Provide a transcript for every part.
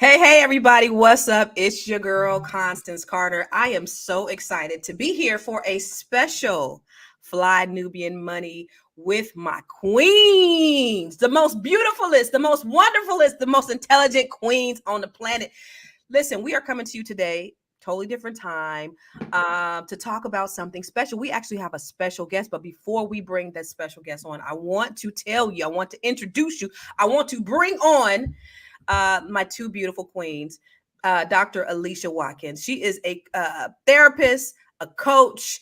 Hey, everybody, what's up? It's your girl, Constance Carter. I am so excited to be here for a special Fly Nubian Money with my queens, the most beautifulest, the most wonderfulest, the most intelligent queens on the planet. Listen, we are coming to you today, totally different time, to talk about something special. We actually have a special guest, but before we bring that special guest on, I want to tell you, I want to introduce you, I want to bring on my two beautiful queens, Dr. Alicia Watkins. She is a therapist, a coach.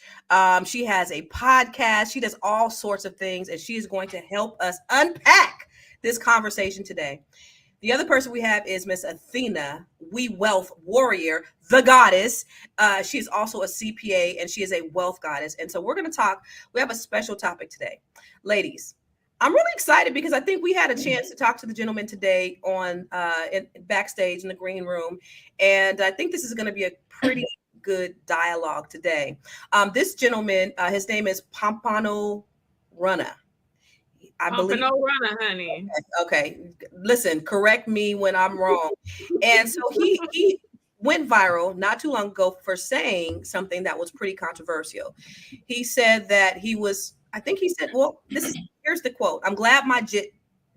She has a podcast. She does all sorts of things, and she is going to help us unpack this conversation today. The other person we have is Miss Athena, We Wealth Warrior, the goddess. She is also a CPA, and she is a wealth goddess. And so we're going to talk. We have a special topic today. Ladies, I'm really excited because I think we had a chance to talk to the gentleman today on backstage in the green room. And I think this is going to be a pretty good dialogue today. This gentleman, his name is Pompano Runner. I believe Runner, honey. Okay. Listen, correct me when I'm wrong. And so he went viral not too long ago for saying something that was pretty controversial. He said that here's the quote. I'm glad my jit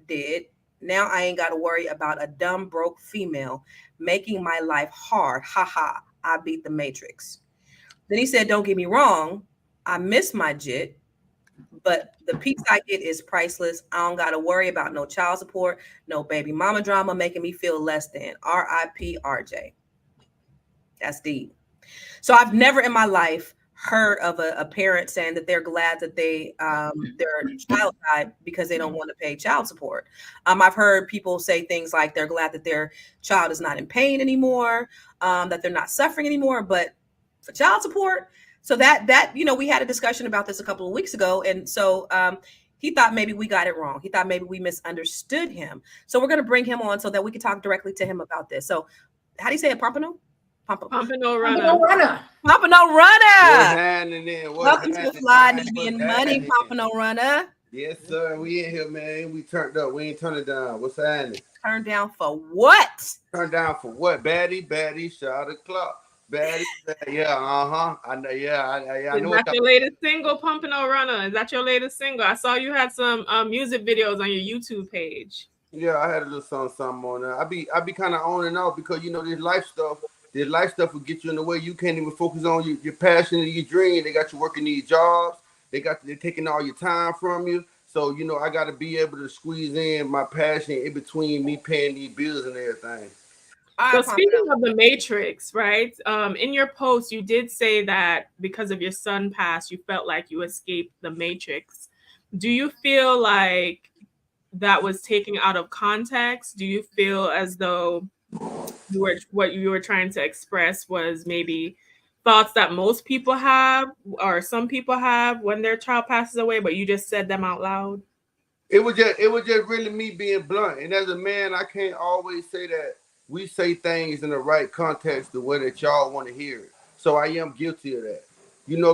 did. Now I ain't got to worry about a dumb, broke female making my life hard. Ha ha. I beat the Matrix. Then he said, don't get me wrong. I miss my jit, but the peace I get is priceless. I don't got to worry about no child support, no baby mama drama making me feel less than. R.I.P. RJ. That's deep. So I've never in my life heard of a parent saying that they're glad that their child died because they don't want to pay child support. I've heard people say things like they're glad that their child is not in pain anymore, that they're not suffering anymore, but for child support. So that we had a discussion about this a couple of weeks ago, and so he thought maybe we got it wrong. He thought maybe we misunderstood him. So we're going to bring him on so that we can talk directly to him about this. So how do you say it, Pompano? Pompano Runner. Pompano Runner. Welcome to Fly Nubian Money, Pompano Runner. Yes, sir. We in here, man. We turned up. We ain't turning it down. What's happening? Turned down for what? Turned down for what? Baddie, shot the clock. Baddie, yeah, I know, I know. Is that your latest single, Pompano Runner? Is that your latest single? I saw you had some music videos on your YouTube page. Yeah, I had a little something on there. I be kind of on and off because this life stuff will get you in the way. You can't even focus on your passion and your dream. They got you working these jobs. They're taking all your time from you. So I got to be able to squeeze in my passion in between me paying these bills and everything. So speaking of the Matrix, right? In your post, you did say that because of your son passed, you felt like you escaped the Matrix. Do you feel like that was taken out of context? Do you feel as though what you were trying to express was maybe thoughts that most people have or some people have when their child passes away, but you just said them out loud? It was just really me being blunt. And as a man, I can't always say that we say things in the right context the way that y'all want to hear it. So I am guilty of that.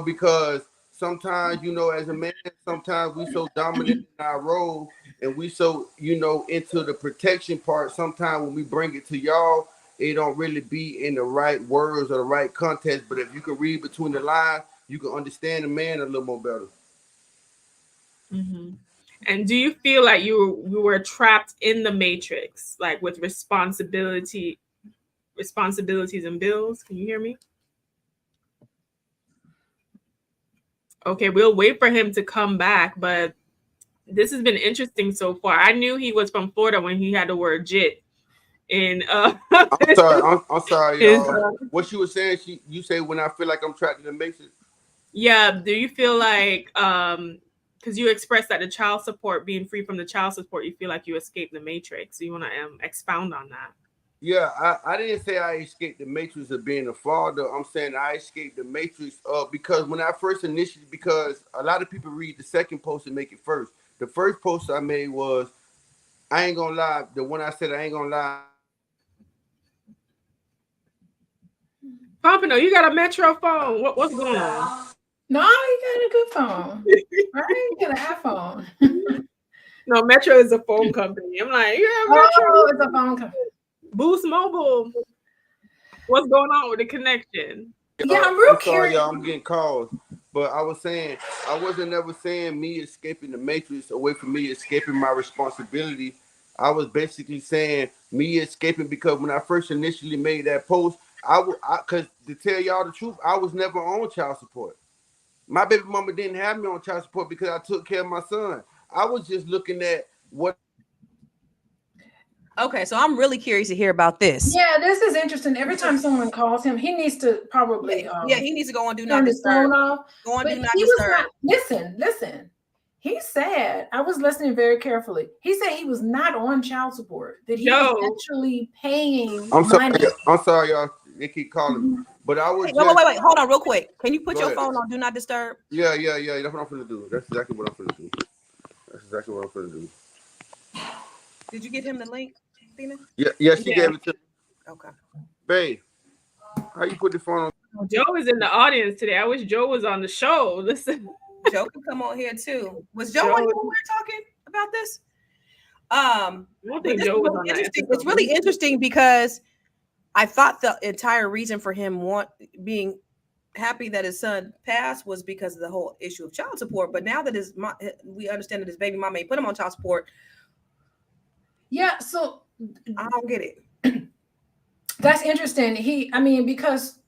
Because sometimes, as a man, sometimes we so dominant in our role and we so, into the protection part. Sometimes when we bring it to y'all, it don't really be in the right words or the right context. But if you can read between the lines, you can understand the man a little more better. Mm-hmm. And do you feel like you were trapped in the Matrix, like with responsibilities and bills? Can you hear me? Okay, we'll wait for him to come back, but this has been interesting so far. I knew he was from Florida when he had the word jit. I'm sorry, y'all. What you were saying, you say when I feel like I'm trapped in the Matrix? Yeah, do you feel like because you expressed that the child support, being free from the child support, you feel like you escaped the Matrix. So you want to expound on that? Yeah, I didn't say I escaped the Matrix of being a father. I'm saying I escaped the Matrix because when I first initially, because a lot of people read the second post and make it first. The first post I made was, I ain't gonna lie, the one I said I ain't gonna lie. Pompano, you got a Metro phone. What's going on? No, you got a good phone. Right? You got an iPhone. No, Metro is a phone company. I'm like, yeah, Metro. Oh, it's a phone company. Boost Mobile. What's going on with the connection? Yeah, I'm real I'm sorry, curious. y'all. I'm getting calls. But I was saying, I wasn't never saying me escaping the matrix away from me escaping my responsibility. I was basically saying me escaping because when I first initially made that post, because to tell y'all the truth, I was never on child support. My baby mama didn't have me on child support because I took care of my son. I was just looking at what. Okay, so I'm really curious to hear about this. Yeah, this is interesting. Every time someone calls him, he needs to probably Yeah, he needs to go on Do Not turn his Disturb. phone off. Go on But Do Not he was Disturb. not. Listen. He said, I was listening very carefully. He said he was not on child support, that he was actually paying money. I'm sorry, y'all. They keep calling me. But I was wait. Hold on real quick. Can you put your phone on Do Not Disturb? Yeah. That's what I'm finna do. That's exactly what I'm finna do. Did you get him the link, Tina? Yeah, she gave it to me. Okay. Babe, how you put the phone on? Joe is in the audience today. I wish Joe was on the show. Listen. Joe can come on here too. Was Joe on here when we were talking about this? I don't think Joe was on that episode. It's really interesting because I thought the entire reason for him being happy that his son passed was because of the whole issue of child support. But now that we understand that his baby mama put him on child support. Yeah, so I don't get it. That's interesting. Because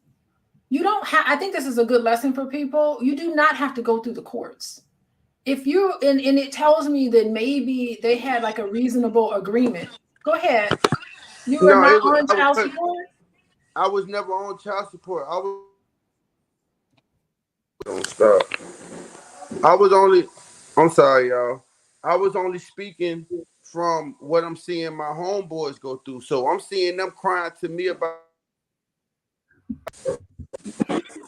you don't have, I think this is a good lesson for people. You do not have to go through the courts. If you, and it tells me that maybe they had like a reasonable agreement. Go ahead. You were not on child support? I was never on child support. Don't stop. I'm sorry, y'all. I was only speaking from what I'm seeing my homeboys go through. So I'm seeing them crying to me about.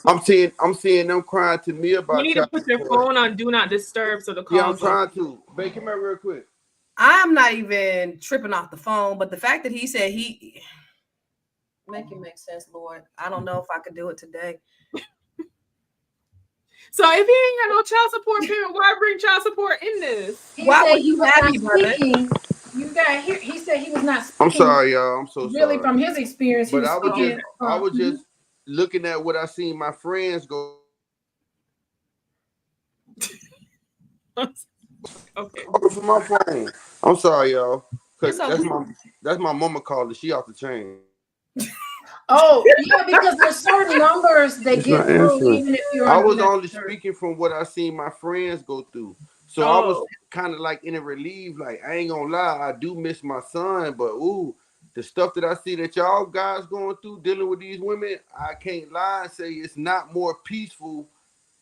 I'm seeing them crying to me about. You need to put your phone on Do Not Disturb so the calls. Yeah, I'm trying to. Babe, come here real quick. I'm not even tripping off the phone, but the fact that he said make it make sense, Lord. I don't know if I could do it today. So if he ain't got no child support parent, why bring child support in this? Why would you happy, brother? He said he was not speaking. I'm sorry, y'all. I'm so sorry. Really, from his experience, but I was just looking at what I seen my friends go. Okay. For my phone. I'm sorry, y'all. Because that's my mama calling. She off the chain. Oh, yeah, because there's certain numbers that get through even if you're. I was only speaking from what I seen my friends go through. So I was kind of like in a relief, like I ain't gonna lie, I do miss my son, but the stuff that I see that y'all guys going through dealing with these women, I can't lie and say it's not more peaceful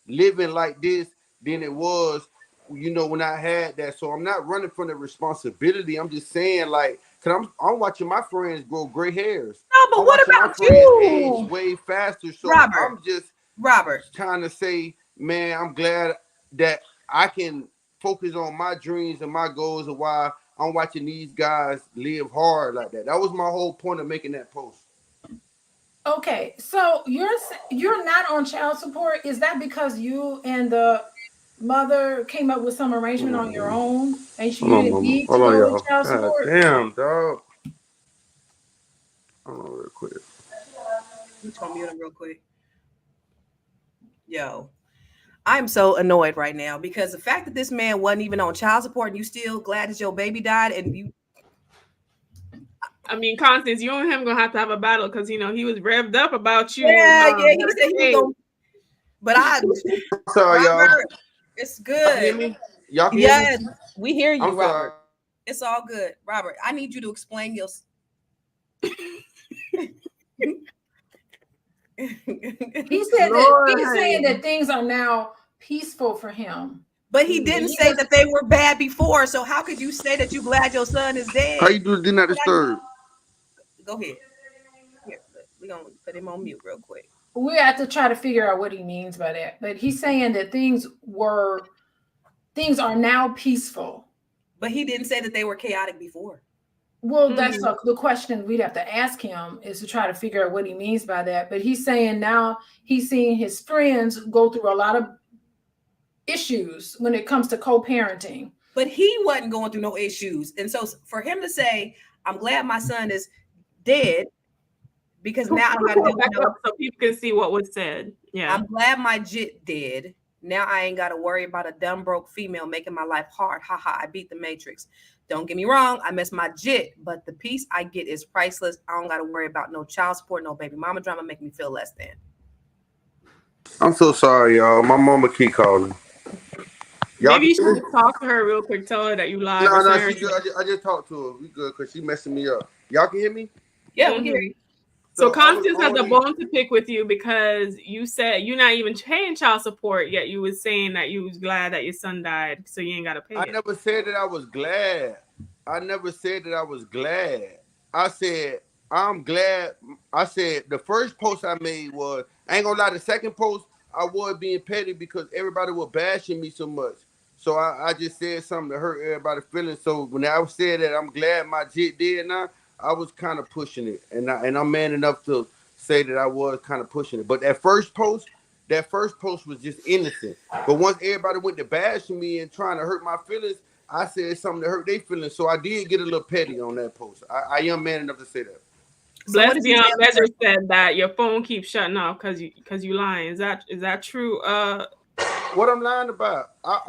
living like this than it was, when I had that. So I'm not running from the responsibility. I'm just saying, like, cause I'm watching my friends grow gray hairs. No, but what about my friends age way faster. So I'm just trying to say, man, I'm glad that I can focus on my dreams and my goals and why I'm watching these guys live hard like that. That was my whole point of making that post. Okay, so you're not on child support. Is that because you and the mother came up with some arrangement on your own and you didn't need to go with child support? Damn, dog. Hold on real quick. You told me real quick. Yo, I'm so annoyed right now because the fact that this man wasn't even on child support and you still glad that your baby died and you. I mean, Constance, you and him gonna have a battle because he was revved up about you. Yeah, he said he was gonna. But sorry, Robert, y'all. It's good. Y'all hear me? Y'all can hear me? We hear you, I'm Robert. sorry. It's all good, Robert. I need you to explain your. He said that he's saying that things are now peaceful for him. But he didn't say that they were bad before. So how could you say that you glad your son is dead? How you do Do Not Disturb? Go ahead. Here, we're gonna put him on mute real quick. We have to try to figure out what he means by that. But he's saying that things are now peaceful. But he didn't say that they were chaotic before. Well, that's the question we'd have to ask him, is to try to figure out what he means by that. But he's saying now he's seeing his friends go through a lot of issues when it comes to co-parenting. But he wasn't going through no issues. And so for him to say, I'm glad my son is dead because now I don't got to deal with Back up so people can see what was said. Yeah. I'm glad my jit dead. Now I ain't got to worry about a dumb broke female making my life hard. Haha, I beat the Matrix. Don't get me wrong, I miss my jit, but the peace I get is priceless. I don't got to worry about no child support, no baby mama drama making me feel less than. I'm so sorry, y'all. My mama keep calling. Maybe you should talk to her real quick. Tell her that you lied. No, she good. I just talked to her. We good because she messing me up. Y'all can hear me? Yeah, we can hear you. So Constance has a bone to pick with you because you said you're not even paying child support, yet you was saying that you was glad that your son died, so you ain't got to pay it. I never said that I was glad. I never said that I was glad. I said, I'm glad. I said the first post I made was, I ain't gonna lie, the second post, I was being petty because everybody was bashing me so much. So I just said something to hurt everybody's feelings. So when I said that I'm glad my jit did now, I was kind of pushing it. And I'm man enough to say that I was kind of pushing it. But that first post was just innocent. But once everybody went to bashing me and trying to hurt my feelings, I said something to hurt their feelings. So I did get a little petty on that post. I am man enough to say that. Blessed Beyond Measure said that your phone keeps shutting off because you lying. Is that true? What I'm lying about? I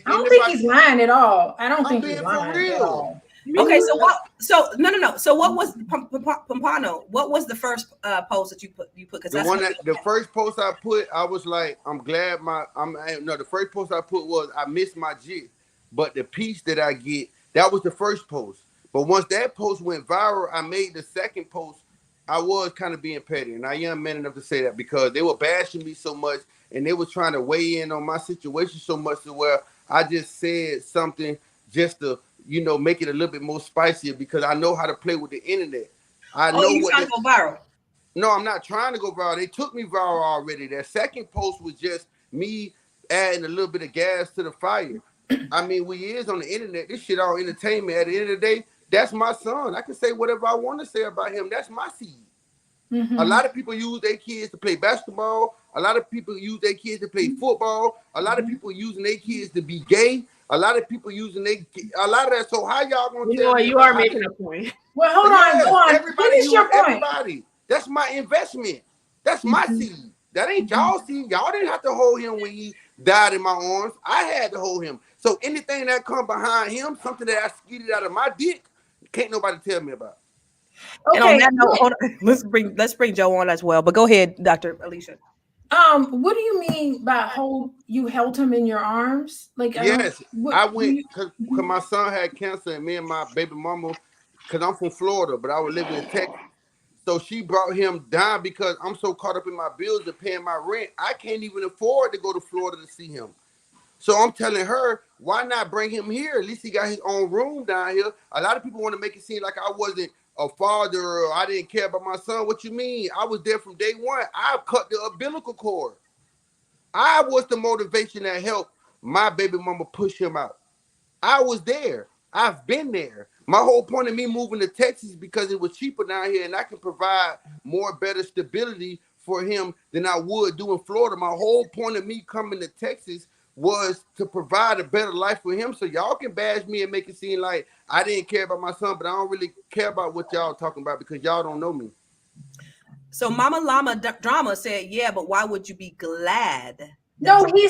don't think he's lying at all. I don't think he's lying at all. Okay, so what? So no. So what was Pompano? What was the first post that you put? Because the first post I put, I was like, I'm glad the first post I put was I miss my jit, but the piece that I get, that was the first post. But once that post went viral, I made the second post. I was kind of being petty, and I am man enough to say that because they were bashing me so much, and they were trying to weigh in on my situation so much to where I just said something just to, make it a little bit more spicier because I know how to play with the internet. I know you trying to go viral? No, I'm not trying to go viral. They took me viral already. That second post was just me adding a little bit of gas to the fire. I mean, we is on the internet. This shit all entertainment. At the end of the day, that's my son. I can say whatever I want to say about him. That's my seed. Mm-hmm. A lot of people use their kids to play basketball. A lot of people use their kids to play football. A lot of people using their kids to be gay. A lot of people using a lot of that. So how y'all gonna tell me? You are making a point. Well, hold on, go on. Everybody use everybody. That's my investment. That's my seed. That ain't y'all seed. Y'all didn't have to hold him when he died in my arms. I had to hold him. So anything that come behind him, something that I skeeted out of my dick, can't nobody tell me about. Okay. And on that note, let's bring Joe on as well. But go ahead, Dr. Alicia. What do you mean by you held him in your arms? Like, yes, I went because my son had cancer, and me and my baby mama, because I'm from Florida, but I was living in Texas. So she brought him down because I'm so caught up in my bills and paying my rent, I can't even afford to go to Florida to see him. So I'm telling her, why not bring him here? At least he got his own room down here. A lot of people want to make it seem like I wasn't a father or I didn't care about my son. What you mean? I was there from day one. I cut the umbilical cord. I was the motivation that helped my baby mama push him out. I was there. I've been there. My whole point of me moving to Texas because it was cheaper down here and I can provide better stability for him than I would do in Florida. My whole point of me coming to Texas was to provide a better life for him. So y'all can bash me and make it seem like I didn't care about my son, but I don't really care about what y'all talking about because y'all don't know me. So Mama Llama Drama said, yeah, but why would you be glad? No, he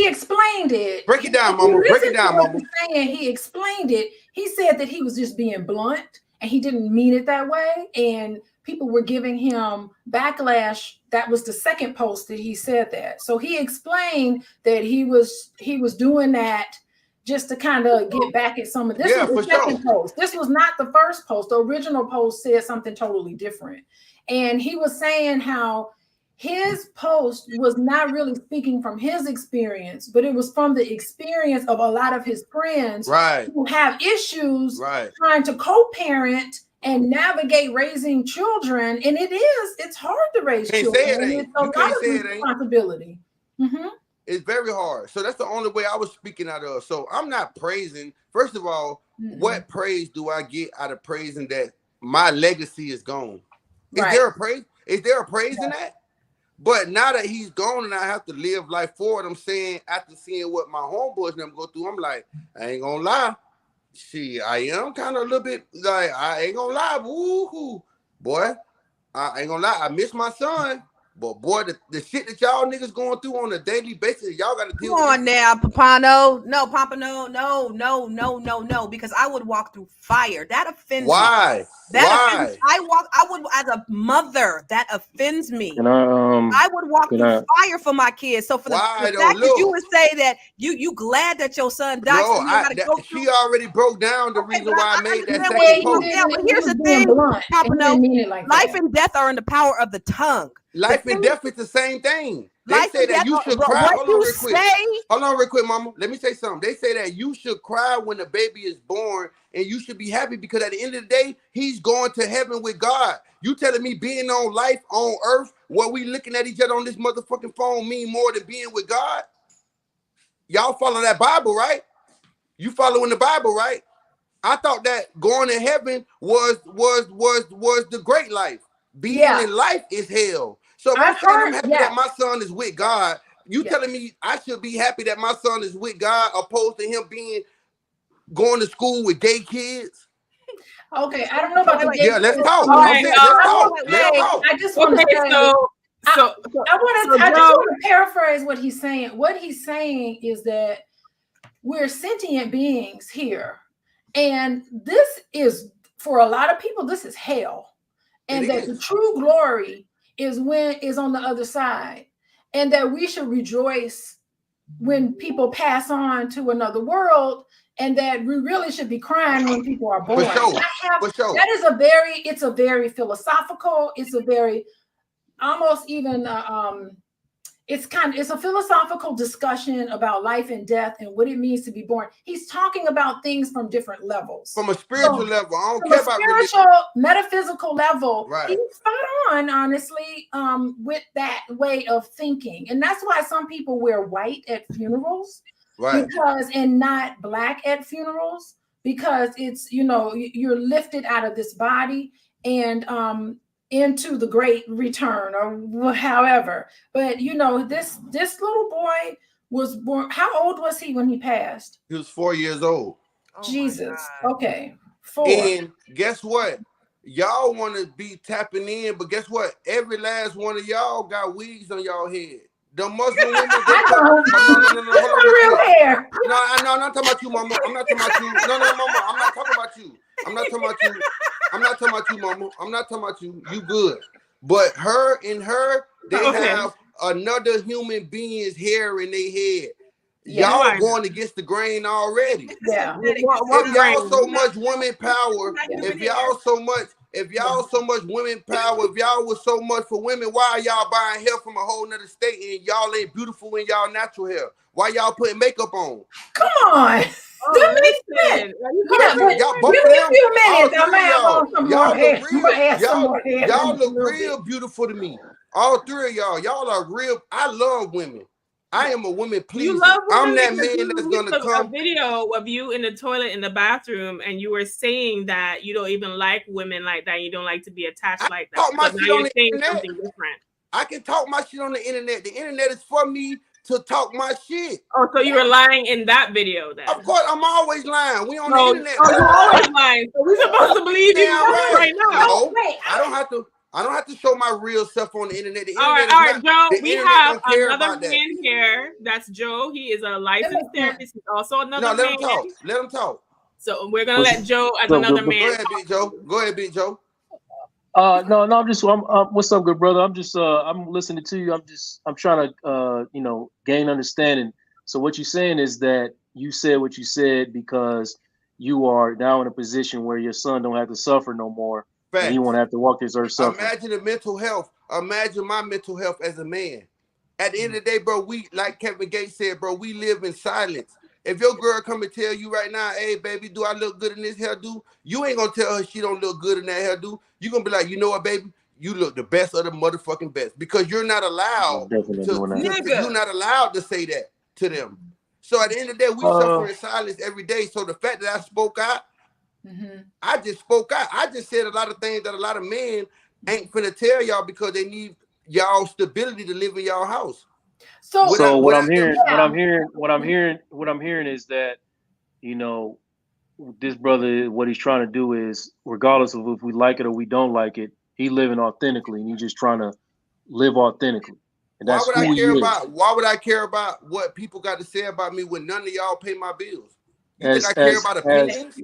explained it. Break it down, Mama. Break it down, Mama. He explained it. He said that he was just being blunt and he didn't mean it that way. And people were giving him backlash. That was the second post that he said that. So he explained that he was doing that just to kind of get back at some of this. Was the second post. This was not the first post. The original post said something totally different. And he was saying how his post was not really speaking from his experience, but it was from the experience of a lot of his friends who have issues trying to co-parent and navigate raising children. And it's hard to raise children. It's a lot of responsibility. Mm-hmm. It's very hard. So that's the only way I was speaking out of. So I'm not praising. First of all, what praise do I get out of praising that my legacy is gone? Is there a praise? Is there a praise in that? But now that he's gone and I have to live life forward, I'm saying after seeing what my homeboys and them go through, I'm like, I ain't gonna lie. See, I am kind of a little bit like, I ain't gonna lie, woo-hoo. Boy, I ain't gonna lie, I miss my son. But boy, the shit that y'all niggas going through on a daily basis, y'all gotta deal Come with on now, Papano. No, Pompano. No. Because I would walk through fire. That offends me. Why? Offends, I would, as a mother, that offends me. I would walk through fire for my kids. So for the fact that you would say that you glad that your son died, no, she already broke down the reason why I made that second post. Yeah, but here's the thing, Pompano, life and death are in the power of the tongue. Life and death is the same thing. They say that you should cry. Hold on real quick, mama. Let me say something. They say that you should cry when the baby is born and you should be happy because at the end of the day, he's going to heaven with God. You telling me being on life on earth while we looking at each other on this motherfucking phone mean more than being with God? Y'all follow that Bible, right? You following the Bible, right? I thought that going to heaven was the great life. Being in life is hell. So if I'm happy that my son is with God, you telling me I should be happy that my son is with God opposed to him going to school with gay kids? Okay, I don't know about the gay kids. Let's talk. Let's talk. I just want to say, I just want to paraphrase what he's saying. What he's saying is that we're sentient beings here. And this is, for a lot of people, this is hell. And that the true glory is on the other side, and that we should rejoice when people pass on to another world, and that we really should be crying when people are born. That is it's a very philosophical, it's a very almost even it's a philosophical discussion about life and death and what it means to be born. He's talking about things from different levels. From a spiritual level. I don't care about spiritual, metaphysical level. Right. He's spot on, honestly, with that way of thinking. And that's why some people wear white at funerals. Right. And not black at funerals, because it's, you're lifted out of this body and into the great return, or however. But this little boy was born. How old was he when he passed? He was 4 years old. Jesus. Okay. 4. And guess what? Y'all want to be tapping in, but guess what? Every last one of y'all got wigs on y'all head. The Muslim women. Real hair. No, I'm not talking about you, mama. I'm not talking about you. No, mama. I'm not talking about you. I'm not talking about you. I'm not talking about you, mama. I'm not talking about you. You good. But they have another human being's hair in their head. Y'all going against the grain already. Yeah. If y'all so much women power, if y'all so much women power, if y'all was so much for women, why are y'all buying hair from a whole nother state and y'all ain't beautiful in y'all natural hair? Why y'all putting makeup on? Come on. That makes sense. Y'all look real beautiful to me. All three of y'all. Y'all are real. I love women. I am a woman pleaser. You love women. I'm that man that's gonna come. A video of you in the toilet in the bathroom, and you were saying that you don't even like women like that. You don't like to be attached like that. My shit on the internet. Something different. I can talk my shit on the internet. The internet is for me to talk my shit. Oh, so you were lying in that video then? Of course, I'm always lying. We on the internet. Oh, you're always lying. So we're supposed to believe you right now. No, I don't have to show my real self on the internet. All right, Joe. We have another man here. That's Joe. He is a licensed therapist. He's also another man. Let him talk. So we're gonna let Joe as another man. Go ahead, Big Joe. Go ahead, Big Joe. No, I'm what's up, good brother? I'm just I'm listening to you. I'm trying to gain understanding. So what you're saying is that you said what you said because you are now in a position where your son don't have to suffer no more. And he won't have to walk this earth suffering. Imagine the mental health. Imagine my mental health as a man. At the end of the day, bro, we, like Kevin Gates said, bro, we live in silence. If your girl come and tell you right now, hey, baby, do I look good in this hairdo? You ain't gonna tell her she don't look good in that hairdo. You gonna be like, you know what, baby? You look the best of the motherfucking best, because you're not allowed you're not allowed to say that to them. So at the end of the day, we suffer in silence every day. So the fact that I spoke out, I just spoke out. I just said a lot of things that a lot of men ain't finna tell y'all because they need y'all stability to live in y'all house. So what I'm hearing is that, this brother, what he's trying to do is, regardless of if we like it or we don't like it, he living authentically, and he's just trying to live authentically. And that's Why would I care is. about what people got to say about me when none of y'all pay my bills? You think I care about opinions?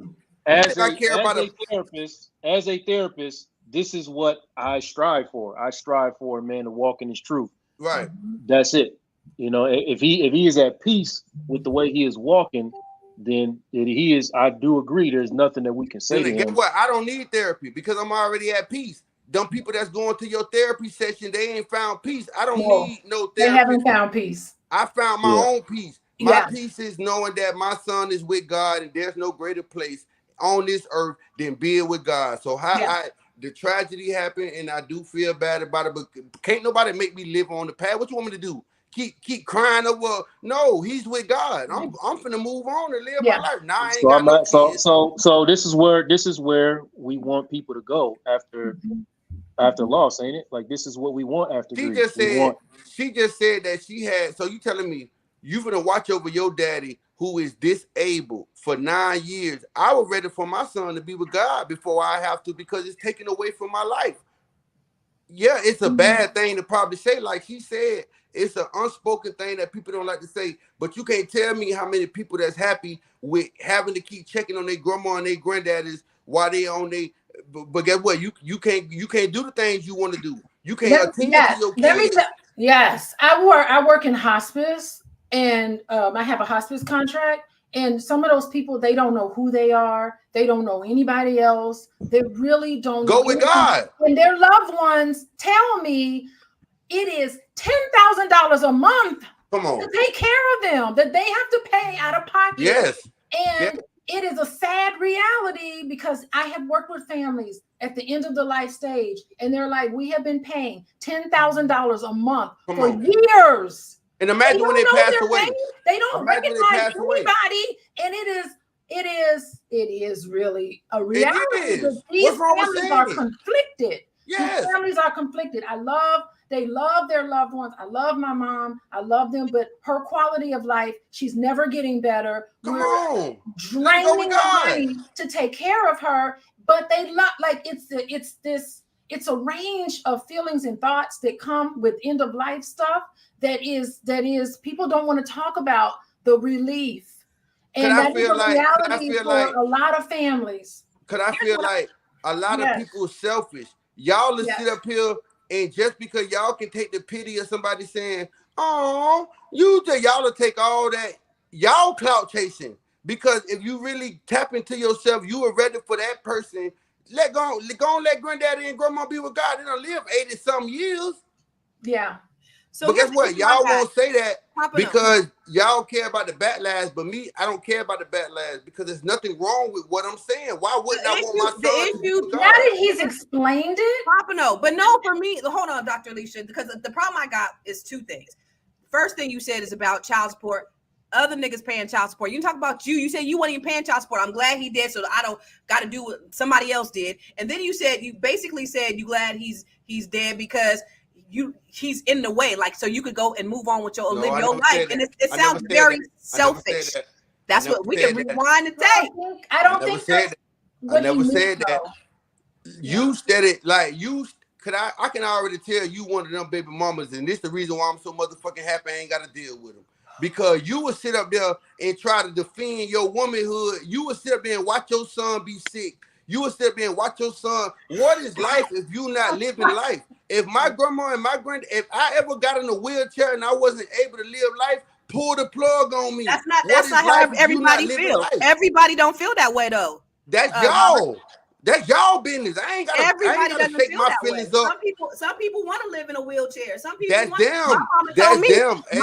As a therapist, this is what I strive for. I strive for a man to walk in his truth. Right. That's it. You know, if he is at peace with the way he is walking, then he is. I do agree. There's nothing that we can say to him. Guess what? I don't need therapy because I'm already at peace. Them people that's going to your therapy session, they ain't found peace. I don't need no therapy. They haven't found peace. I found my own peace. My peace is knowing that my son is with God, and there's no greater place on this earth than being with God. So the tragedy happened, and I do feel bad about it, but can't nobody make me live on the path. What you want me to do? Keep crying over? No, he's with God. I'm finna move on and live my life. Now I ain't got no kids. So this is where we want people to go after loss, ain't it? Like, this is what we want after grief. She just said that she had. So you telling me you finna watch over your daddy who is disabled for 9 years? I was ready for my son to be with God before I have to, because it's taken away from my life. Yeah, it's a bad thing to probably say. Like she said, it's an unspoken thing that people don't like to say. But you can't tell me how many people that's happy with having to keep checking on their grandma and their granddaddies while they on their. But guess what? You can't do the things you want to do. You can't attend to your kids. Yes, I work in hospice, and I have a hospice contract. And some of those people, they don't know who they are. They don't know anybody else. They really don't go with God. And their loved ones tell me it is $10,000 a month to take care of them, that they have to pay out of pocket. Yes. And it is a sad reality, because I have worked with families at the end of the life stage, and they're like, we have been paying $10,000 a month for years. And imagine when they pass away. They don't recognize anybody, and it is really a reality. These families are conflicted. Yes. These families are conflicted. They love their loved ones. I love my mom. I love them, but her quality of life, she's never getting better. We're draining money to take care of her, but they love, like, it's a range of feelings and thoughts that come with end of life stuff that is people don't want to talk about the relief. And that is a reality for a lot of families. Could I feel like a lot of people are selfish? Y'all sit up here, and just because y'all can take the pity of somebody saying, "Oh, y'all will take all that," y'all clout chasing. Because if you really tap into yourself, you are ready for that person. Let granddaddy and grandma be with God. They don't live 80-some years. Yeah. So but guess what? Y'all won't say that because y'all care about the backlash, but me, I don't care about the backlash because there's nothing wrong with what I'm saying. Why wouldn't I want my son to be with God? Now that he's explained it, but no, for me, hold on, Dr. Alicia, because the problem I got is two things. First thing you said is about child support. Other niggas paying child support. You talk about you. You said you weren't even paying child support. I'm glad he did, so I don't got to do what somebody else did. And then you basically said you glad he's dead because he's in the way, like, so you could go and move on with live your life. And it sounds very selfish. That's what we can rewind the tape. I don't think that's I never said that. You said it like you. I can already tell you one of them baby mamas, and this the reason why I'm so motherfucking happy I ain't got to deal with them. Because you would sit up there and try to defend your womanhood. You would sit up there and watch your son be sick. You would sit up there and watch your son. What is life if you not living life? If my grandma and my if I ever got in a wheelchair and I wasn't able to live life, pull the plug on me. That's not how everybody feels. Everybody don't feel that way though. That's y'all. That's y'all business. I ain't gotta shake my feelings up. Some people want to live in a wheelchair. Some people them. My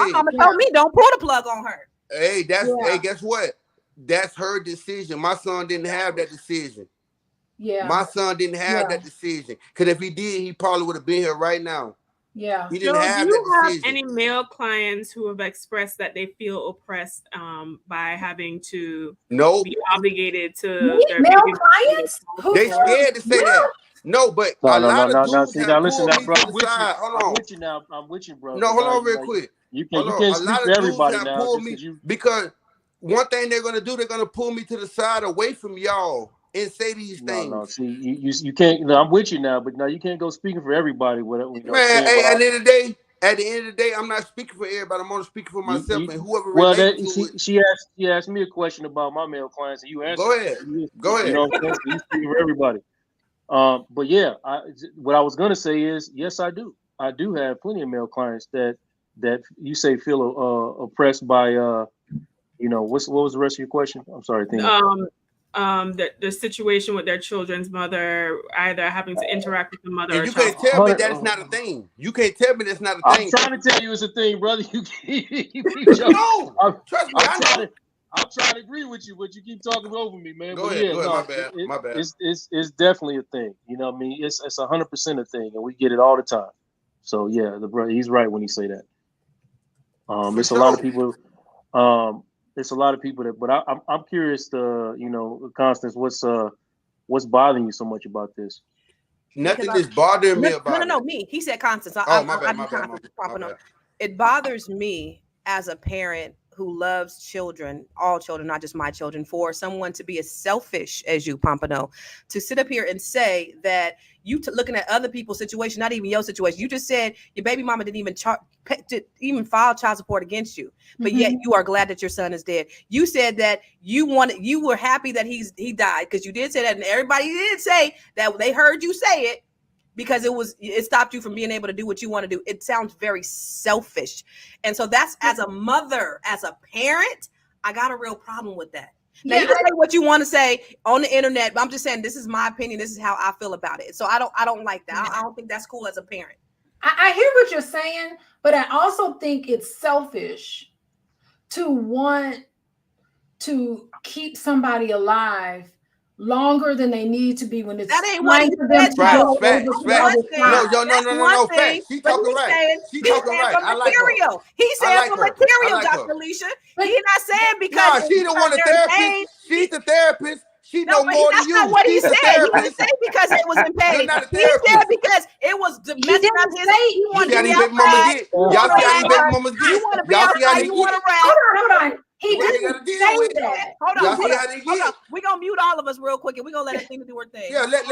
mama told me don't pull the plug on her. Hey, guess what? That's her decision. My son didn't have that decision. Yeah. My son didn't have that decision. Because if he did, he probably would have been here right now. Yeah. He didn't have that decision. Any male clients who have expressed that they feel oppressed by having to be obligated to their male clients? They scared to say that. No, but a lot of dudes have listen pulled now, me to the side. Hold on. I'm with you, bro. No, hold on real quick. You can't speak for everybody now because one thing they're gonna do, they're gonna pull me to the side away from y'all and say these things. No, see, you can't. No, I'm with you now, but now you can't go speaking for everybody. Whatever, you know, Man, hey, at the end of the day, I'm not speaking for everybody. I'm only speaking for myself and whoever relates to it. She asked me a question about my male clients, and you answered. Go ahead. You know, what I'm saying? So you speaking for everybody. But yeah, what I was gonna say is, yes, I do. I do have plenty of male clients that you say feel oppressed by. You know, what was the rest of your question? I'm sorry. The situation with their children's mother, either having to interact with the mother. And you can't tell me that it's not a thing. You can't tell me that's not a thing. I'm trying to tell you it's a thing, brother. You no, trust me, I'm trying to agree with you, but you keep talking over me, man. Go ahead. My bad. It's definitely a thing. You know what I mean? It's 100% a thing, and we get it all the time. So yeah, the brother, he's right when he say that. It's a lot of people. It's a lot of people that, but I'm curious to, you know, Constance, what's bothering you so much about this? Nothing is bothering me about No, me. He said Constance. My bad. It bothers me as a parent who loves children, all children, not just my children, for someone to be as selfish as you, Pompano, to sit up here and say that you looking at other people's situation, not even your situation. You just said your baby mama didn't even file child support against you, but yet you are glad that your son is dead. You said that you were happy that he died, because you did say that, and everybody did say that they heard you say it, because it stopped you from being able to do what you want to do. It sounds very selfish. And so that's, as a mother, as a parent, I got a real problem with that. Now, you can say what you want to say on the internet, but I'm just saying, this is my opinion. This is how I feel about it. So I don't like that. I don't think that's cool as a parent. I hear what you're saying, but I also think it's selfish to want to keep somebody alive longer than they need to be when it's that ain't what he said. Facts. No. Facts. She talking right. She talking right. I like her. He said for material, Dr. Alicia. He's not saying because she the one, the therapist. She's the therapist. She know more than you. That's not what he said. He didn't say because it was in pain. He said because it was messing up his. He wanted to be outside. Y'all see how these baby mamas get? You want to be outside. You want to rap. Hold on. He didn't say that. Hold on. We're going to mute all of us real quick, and we're going to let Athena do her thing. Yeah, let.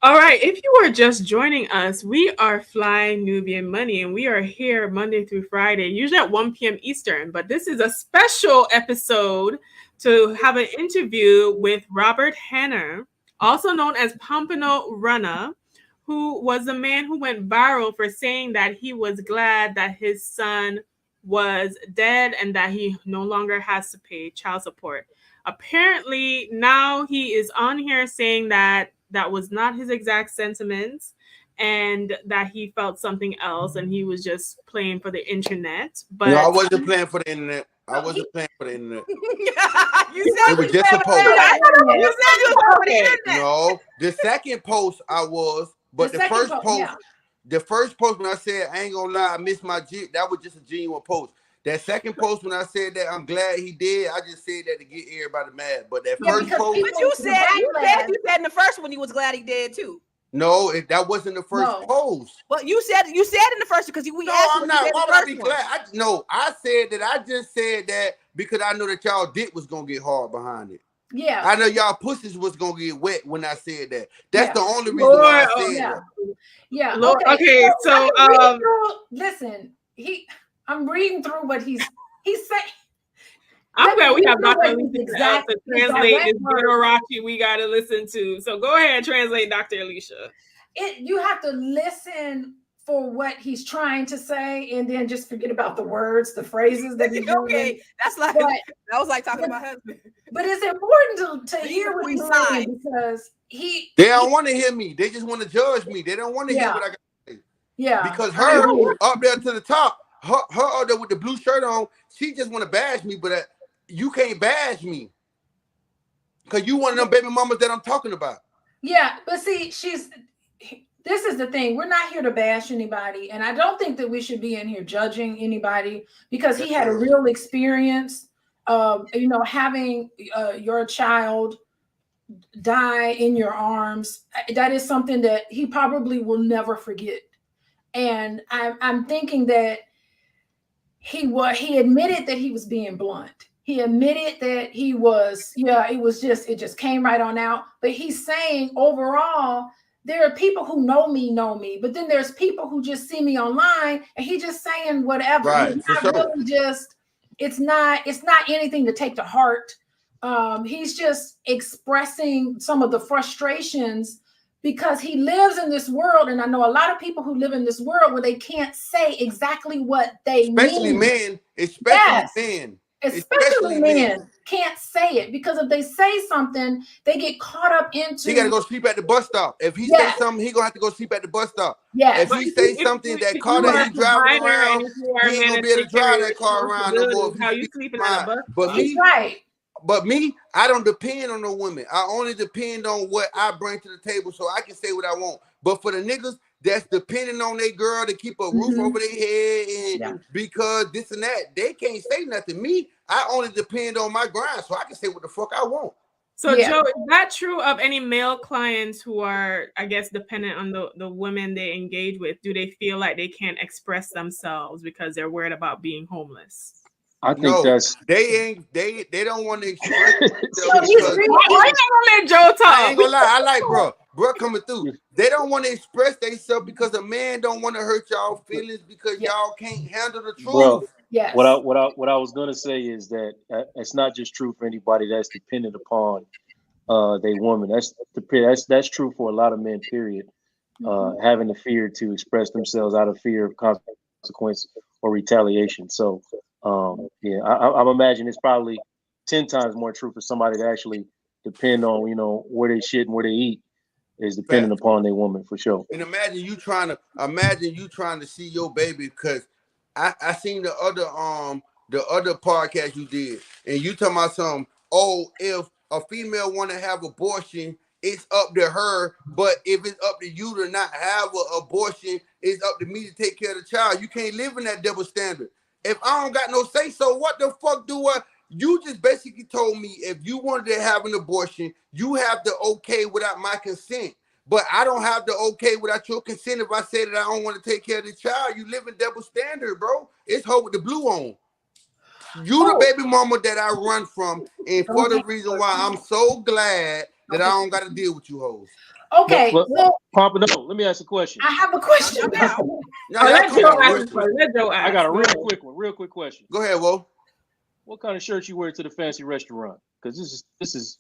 All right. If you are just joining us, we are Fly Nubian Money, and we are here Monday through Friday, usually at 1 p.m. Eastern. But this is a special episode to have an interview with Robert Hanner, also known as Pompano Runner, who was the man who went viral for saying that he was glad that his son was dead and that he no longer has to pay child support. Apparently, now he is on here saying that was not his exact sentiments and that he felt something else and he was just playing for the internet. But no, I wasn't playing for the internet. You said it was just a post. You said you was for the internet. No, the second post I was, but the first post. Yeah. The first post when I said, I ain't gonna lie, I missed my G, that was just a genuine post. That second post when I said that I'm glad he did, I just said that to get everybody mad. But that first post. But you said in the first one you was glad he did too. No, that wasn't the first post. Well, you said in the first because we asked. I'm not. Why would I be glad? I said that. I just said that because I know that y'all dick was gonna get hard behind it. Yeah, I know y'all pussies was gonna get wet when I said that. That's the only reason why I said that. Yeah. Okay. So listen, I'm reading through what he's saying. I'm glad we have Dr. Alicia to translate this Gujarati we got to listen to. So go ahead and translate, Dr. Alicia. You have to listen for what he's trying to say, and then just forget about the words, the phrases that he's okay. That's like that was like talking to my husband. But it's important to hear what he's saying because they don't want to hear me. They just want to judge me. They don't want to hear what I got to say. Yeah. Because her up there to the top, her up there with the blue shirt on, she just want to bash me, but you can't bash me because you one of them baby mamas that I'm talking about. Yeah, but see, this is the thing. We're not here to bash anybody, and I don't think that we should be in here judging anybody because he had a real experience of, having your child die in your arms. That is something that he probably will never forget. And I'm thinking that he admitted that he was being blunt. He admitted that he was, it just came right on out. But he's saying overall, there are people who know me, but then there's people who just see me online, and he just saying whatever. Right, He's not really just, it's not anything to take to heart. He's just expressing some of the frustrations because he lives in this world, and I know a lot of people who live in this world where they can't say exactly what they mean. Especially men can't say it, because if they say something, they get caught up into. He gotta go sleep at the bus stop. If he says something, he gonna have to go sleep at the bus stop. If he say something, that car that he driving around, he ain't gonna be able to drive that car around no more. How you sleeping at a bus? But me, I don't depend on the women. I only depend on what I bring to the table, so I can say what I want. But for the niggas that's depending on their girl to keep a roof over their head, and because this and that, they can't say nothing. Me, I only depend on my grind, so I can say what the fuck I want. So Joe, is that true of any male clients who are, I guess, dependent on the women they engage with? Do they feel like they can't express themselves because they're worried about being homeless? I think they don't want to express themselves. Joe talk. I ain't gonna lie, I like bro coming through. They don't want to express themselves because a man don't want to hurt y'all feelings because y'all can't handle the truth. Bro, what I was gonna say is that it's not just true for anybody that's dependent upon their woman. That's true for a lot of men. Period. Having the fear to express themselves out of fear of consequence or retaliation. So. I'm imagining it's probably 10 times more true for somebody to actually depend on, where they shit and where they eat is dependent upon their woman for sure. And imagine you trying to see your baby, because I seen the other podcast you did, and you talking about something. Oh, if a female want to have abortion, it's up to her. But if it's up to you to not have an abortion, it's up to me to take care of the child. You can't live in that double standard. If I don't got no say so, what the fuck do I? You just basically told me if you wanted to have an abortion, you have to okay without my consent. But I don't have to okay without your consent if I say that I don't want to take care of the child. You live in double standard, bro. It's her with the blue on. You the baby mama that I run from, and for the reason why I'm so glad that I don't got to deal with you hoes. Okay, Pompano, let me ask a question. I have a question. I got a real quick question. Go ahead, Wo. What kind of shirt you wear to the fancy restaurant? Because this is.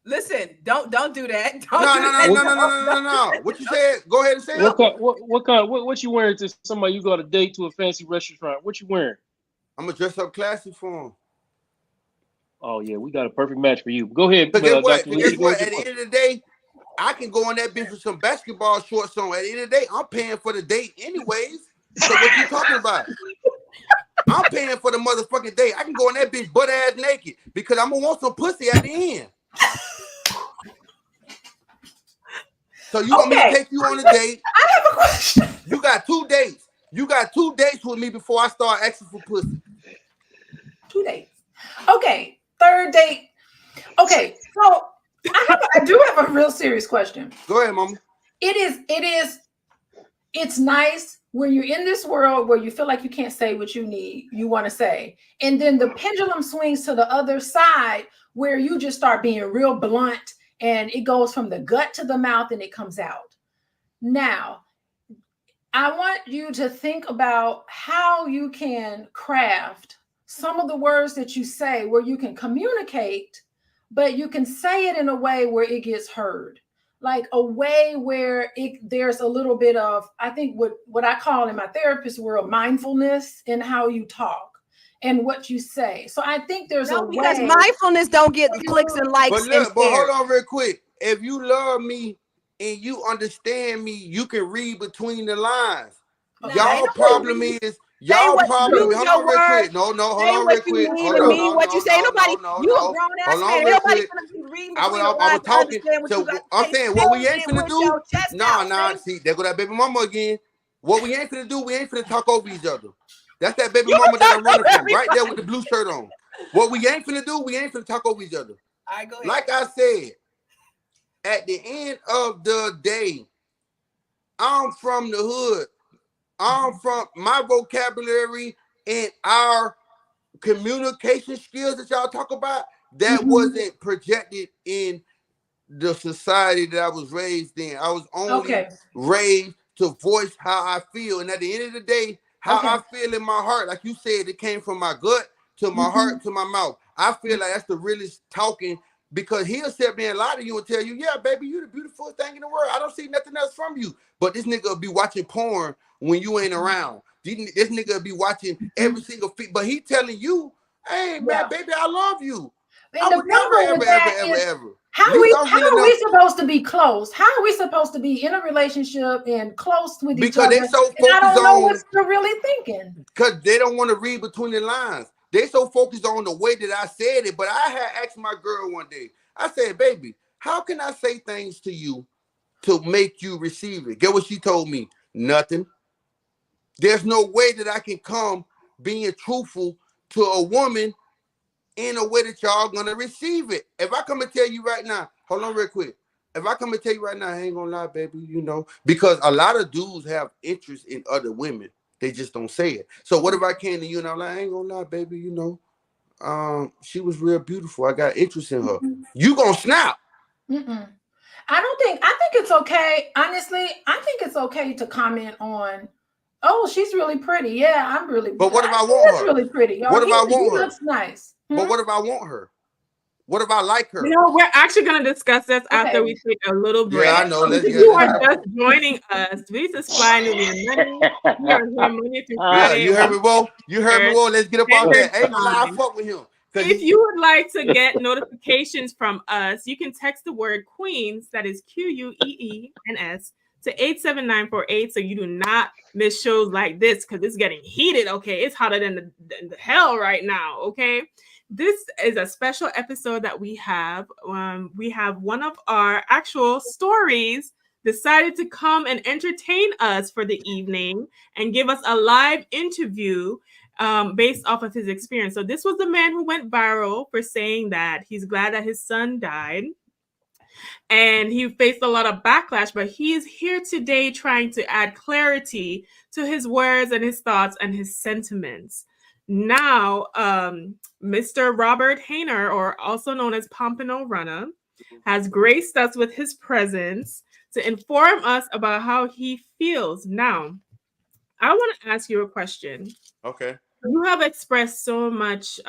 Listen, don't do that. No. What you said? Go ahead and say it. What you wearing to somebody you got a date to a fancy restaurant? What you wearing? I'm gonna dress up classy for him. Oh yeah, we got a perfect match for you. Go ahead. But guess what? At the end of the day, I can go on that bitch with some basketball shorts on. At the end of the day, I'm paying for the date anyways. So what you talking about? I'm paying for the motherfucking date. I can go on that bitch butt ass naked because I'm gonna want some pussy at the end. So you want me to take you on a date? I have a question. You got 2 dates. You got 2 dates with me before I start asking for pussy. 2 dates. Okay, 3rd date. Okay, so I do have a real serious question. Go ahead, mama. It's nice when you're in this world where you feel like you can't say what you want to say. And then the pendulum swings to the other side where you just start being real blunt and it goes from the gut to the mouth and it comes out. Now, I want you to think about how you can craft some of the words that you say where you can communicate, but you can say it in a way where it gets heard, like a way where there's a little bit of, I think what I call in my therapist world, mindfulness in how you talk and what you say. So I think there's a way. Because mindfulness don't get clicks and likes. But hold on real quick. If you love me and you understand me, you can read between the lines. Y'all problem is, hold on real quick. Hold on real quick. What you say, nobody, you a grown ass man. Nobody's gonna be reading between the lines. I'm saying what we ain't finna do. Nah. See, there go that baby mama again. What we ain't finna do, we ain't finna talk over each other. That's that baby mama that I'm running from, right there with the blue shirt on. What we ain't finna do, we ain't finna talk over each other. Like I said, at the end of the day, I'm from the hood. I'm from, my vocabulary and our communication skills that y'all talk about, that wasn't projected in the society that I was raised in. I was only raised to voice how I feel. And at the end of the day, how I feel in my heart, like you said, it came from my gut to my heart to my mouth. I feel like that's the realest talking, because he'll sit there and lie to you and tell you, yeah, baby, you the beautiful thing in the world. I don't see nothing else from you. But this nigga will be watching porn when you ain't around. This nigga will be watching every single but he telling you, hey, man, baby, I love you. And I would never, ever. How are we supposed to be close? How are we supposed to be in a relationship and close with each other? Because they so focused on, I don't know what they're really thinking. Because they don't want to read between the lines. They so focused on the way that I said it. But I had asked my girl one day, I said, baby, how can I say things to you to make you receive it? Get what she told me? Nothing. There's no way that I can come being truthful to a woman in a way that y'all gonna receive it. If I come and tell you right now, hold on real quick. If I come and tell you right now, I ain't gonna lie, baby, you know, because a lot of dudes have interest in other women. They just don't say it. So what if I came to you and I'm like, I ain't gonna lie, baby, you know, she was real beautiful. I got interest in her. You gonna snap. I think it's okay. Honestly, I think it's okay to comment on, oh, she's really pretty. Yeah, I'm really. But what if I want her? She's really pretty. What if I want her? Looks nice. But what if I want her? What if I like her? You know, we're actually going to discuss this after we take a little break. Yeah, I know. If you are just joining us, this is Fly Nubian Money. We are here Monday through Friday. You heard me, Bo? You heard me, Bo? Let's get up out there. Ain't gonna lie, I fuck with him. If you would like to get notifications from us, you can text the word Queens, that is QUEENS, to 87948, so you do not miss shows like this, because it's getting heated. Okay, it's hotter than the hell right now. Okay, this is a special episode that we have. We have one of our actual stories decided to come and entertain us for the evening and give us a live interview based off of his experience. So this was the man who went viral for saying that he's glad that his son died. And he faced a lot of backlash, but he is here today trying to add clarity to his words and his thoughts and his sentiments. Now, Mr. Robert Hainer, or also known as Pompano Runner, has graced us with his presence to inform us about how he feels. Now, I want to ask you a question. Okay. You have expressed so much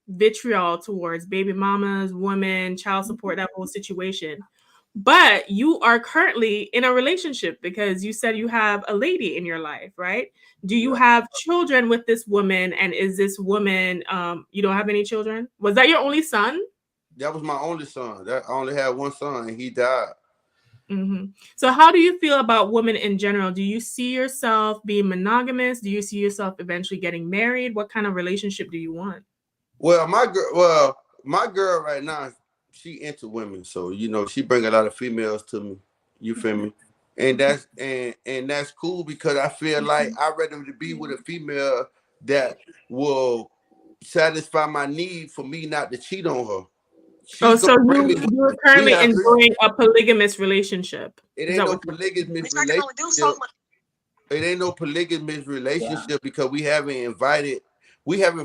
vitriol towards baby mamas, women, child support, that whole situation. But you are currently in a relationship because you said you have a lady in your life, right? Do you have children with this woman? And is this woman, you don't have any children? Was that your only son? That was my only son. I only had one son and he died. Mm-hmm. So how do you feel about women in general? Do you see yourself being monogamous? Do you see yourself eventually getting married? What kind of relationship do you want? Well, my girl right now, she into women. So, you know, she bring a lot of females to me. You feel me? And that's and that's cool, because I feel like I'd rather be with a female that will satisfy my need for me not to cheat on her. So you're currently enjoying a polygamous relationship. It ain't no polygamous relationship. It ain't no polygamous relationship because we haven't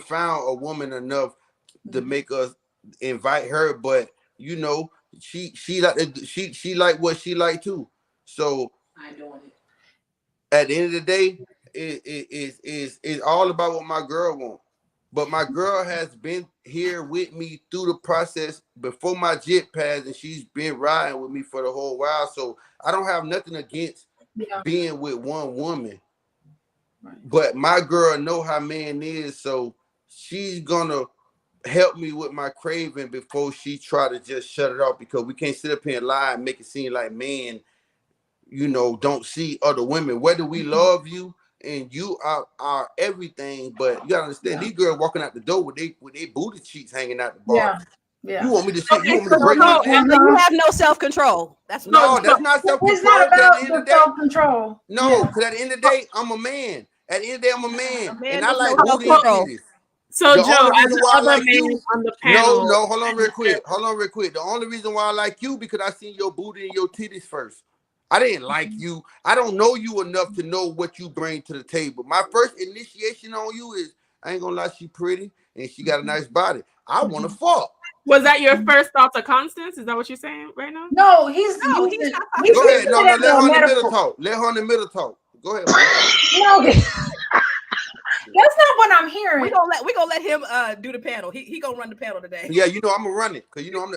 found a woman enough to make us invite her. But you know, she like what she like too. So at the end of the day, it's all about what my girl wants. But my girl has been here with me through the process before my jet passed, and she's been riding with me for the whole while. So I don't have nothing against being with one woman. Right. But my girl know how man is, so she's gonna help me with my craving before she try to just shut it off, because we can't sit up here and lie and make it seem like men, you know, don't see other women. Whether we love you and you are everything, but you gotta understand, these girls walking out the door with they booty cheeks hanging out the bar. Yeah. You want me to see? Okay, you want me to break you have no self-control. That's not self-control. It's not about self-control. No, because at the end of the day, I'm a man. At the end of the day, I'm a man, and I like booty and titties. So, Joe, as the other man on the panel. No, hold on real quick. The only reason why I like you because I seen your booty and your titties first. I didn't like you. I don't know you enough to know what you bring to the table. My first initiation on you is, I ain't gonna lie, she pretty and she got a nice body. I want to fuck. Was that your first thought to Constance? Is that what you're saying right now? No, he's No, using, he's not he's Go ahead. using No, it no, as let a her in the middle metaphor. talk. Let her in the middle talk. Go ahead. No, that's not what I'm hearing. We gonna let him do the panel. He gonna run the panel today. Yeah, you know I'm gonna run it because you know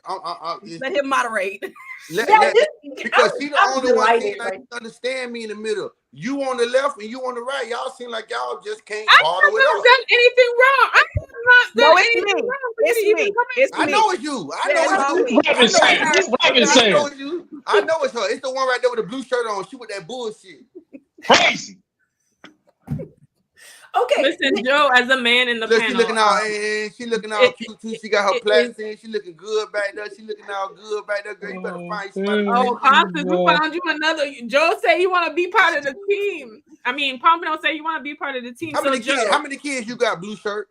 Let him moderate. because she the I'm only one delighted, seem like right? you understand me in the middle. You on the left and you on the right. Y'all seem like y'all just can't I bother have with not us. done anything wrong. I have not No, done it's anything me. wrong. for you It's to even me. come It's I me. know it's you. I Yeah, know it's all it's me. you. What is saying? What is I saying? know it's you. I know it's her. It's the one right there with the blue shirt on. She with that bullshit. Crazy. Okay. Listen, Joe, as a man in the Look, panel, she looking all she looking all cute too. She got her it plaits in. She looking good back there. She looking all good back there. Girl, you better find somebody. oh, Constance, we found you another. Joe said you want to be part of the team. I mean, Pompano said you want to be part of the team. How So, many Joe, kids? How many kids you got? Blue shirt?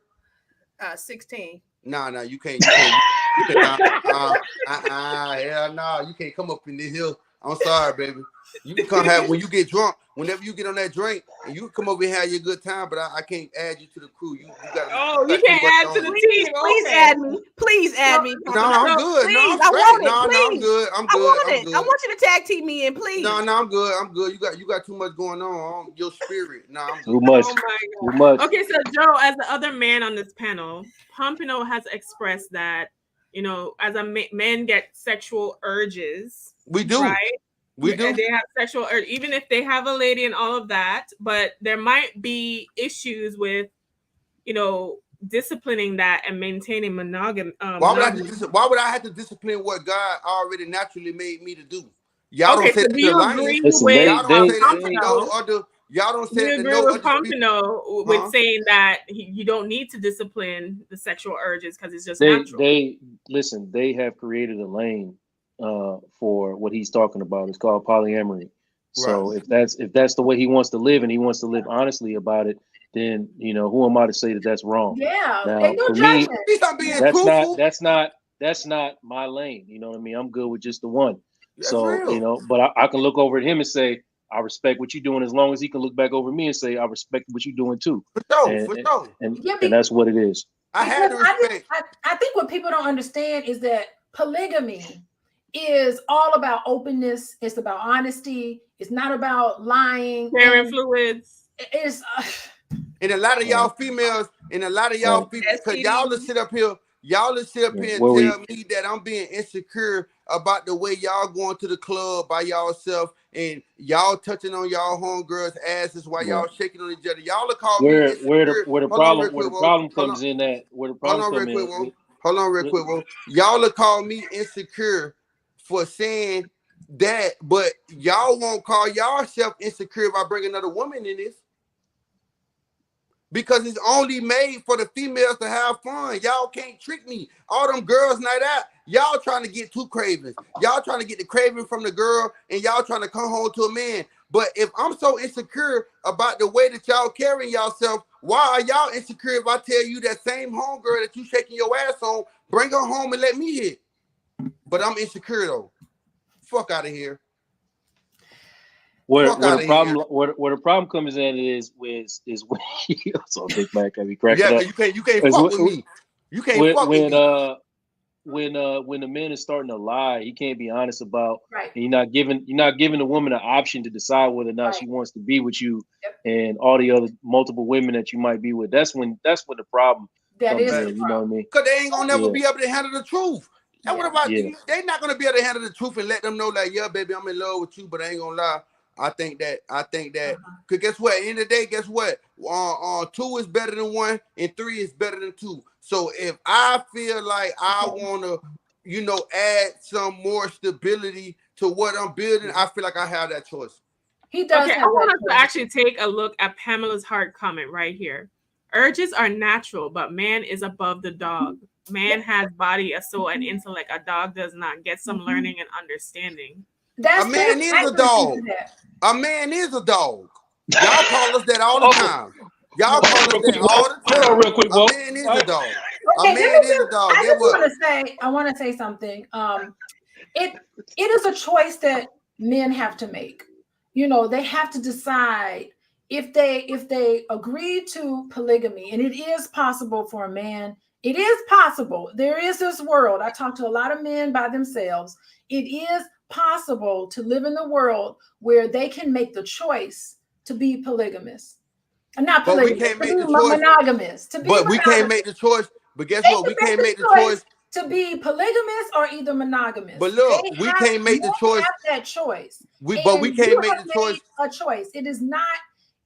16. Nah, you can't. Hell no, you can't come up in this hill. I'm sorry, baby. You can come have when you get drunk. Whenever you get on that drink, and you can come over here and have your good time. But I can't add you to the crew. You got. oh, you can't add to the team. Please Okay. add me. Please add me. No, I'm good. No, Please, I'm I straight. want it. No, Please. I'm good. I'm I good. want I'm it. good. I want you to tag team me in, please. No, I'm good. I'm good. You got too much going on. Your spirit. No, I'm Too good. much. Oh my God. Too much. Okay, so Joe, as the other man on this panel, Pompano has expressed that, you know, as a men get sexual urges. We do. Right? We do. They have sexual urge, even if they have a lady and all of that, but there might be issues with, you know, disciplining that and maintaining monogamy. Why would I have to discipline what God already naturally made me to do? Y'all Okay, don't say so that do you the agree lions. Listen, with Y'all don't say that to Pompano? no other. Y'all don't Do say you that to agree no with other species. Pompano with saying that you don't need to discipline the sexual urges because it's just They natural? listen. They have created a lane for what he's talking about. It's called polyamory. So Right. if that's the way he wants to live and he wants to live honestly about it, then you know who am I to say that that's wrong? Yeah. Now Ain't no for me, judgment. At least I'm being that's truthful. not my lane. You know what I mean? I'm good with just the one. That's So real. you know, but I can look over at him and say I respect what you're doing, as long as he can look back over me and say I respect what you're doing too. For sure. And, For sure. and that's what it is. I had to respect. I think what people don't understand is that polygamy is all about openness. It's about honesty. It's not about lying. Sharing fluids. It's And a lot of y'all females, because y'all will sit up here and tell me that I'm being insecure about the way y'all going to the club by y'allself and y'all touching on y'all homegirls' asses while y'all shaking on each other. Y'all will call me insecure. Where the problem comes in at where the problem comes in. Hold on real quick, Whoa. Y'all will call me insecure for saying that, but y'all won't call y'allself insecure if I bring another woman in this. Because it's only made for the females to have fun. Y'all can't trick me. All them girls night out, y'all trying to get two cravings. Y'all trying to get the craving from the girl and y'all trying to come home to a man. But if I'm so insecure about the way that y'all carrying yourself, why are y'all insecure if I tell you that same homegirl that you shaking your ass on, bring her home and let me hit? But I'm insecure though. Fuck out of here. Where the problem comes in is when so Big Mac can be cracking up. You can't fuck with me. You can't fuck with me. When the man is starting to lie, he can't be honest about. Right. And you're not giving the woman an option to decide whether or not she wants to be with you and all the other multiple women that you might be with. That's when the problem comes in. You know what I mean? Because they ain't gonna never be able to handle the truth. And what about you? They're not gonna be able to handle the truth and let them know, like, yeah, baby, I'm in love with you, but I ain't gonna lie. I think that because guess what? At the end of the day, guess what? 2 is better than 1 and 3 is better than 2. So if I feel like I want to, add some more stability to what I'm building, I feel like I have that choice. He does. Okay, I want us to actually take a look at Pamela's Heart comment right here. Urges are natural, but man is above the dog. Man has body, a soul, and intellect. A dog does not. Get some learning and understanding. A man is a dog. A man is a dog. Y'all call us that all the time. Y'all call us that all the time. Hold on real quick, a man is a dog. Okay, a man is a dog. I want to say something. It is a choice that men have to make. You know, they have to decide if they agree to polygamy, and it is possible for a man. It is possible. There is this world. I talk to a lot of men by themselves. It is possible to live in the world where they can make the choice to be polygamous. Not polygamous, but we can't make the choice. Monogamous. We can't make the choice. But guess what? We can't make the choice to be polygamous or either monogamous. But look, we can't make the choice. Have that choice. But we can't make the choice. A choice. It is not.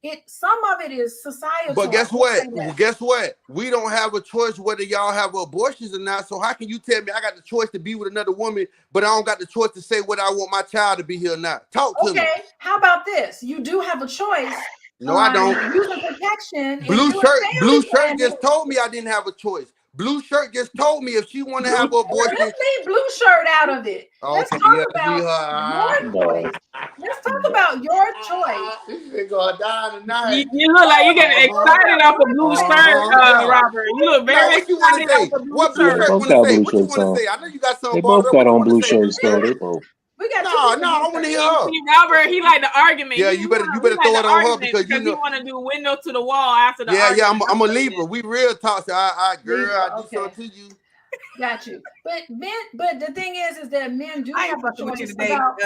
It. Some of it is societal. But guess what? Guess what? We don't have a choice whether y'all have abortions or not. So how can you tell me I got the choice to be with another woman, but I don't got the choice to say whether I want my child to be here or not? Talk to me. Okay. How about this? You do have a choice. No, I don't. Using protection. Blue shirt just told me I didn't have a choice. Blue shirt just told me if she want to have an abortion. Let's leave blue shirt out of it. Let's talk about your choice. Let's talk about your choice. This going down tonight. You look like you're getting excited off the blue shirt, Robert. You look very excited. What blue shirt want to say? What you want to say? I know you got something. They both got on blue shirts, though. They both. No, I want to hear her. See, Robert, he like the argument. Yeah, you better throw it on her because you know. You want to do window to the wall after the argument. Yeah, I'm a Libra. We real talk. So I do something to you. Got you. But the thing is that men do have a choice today. About,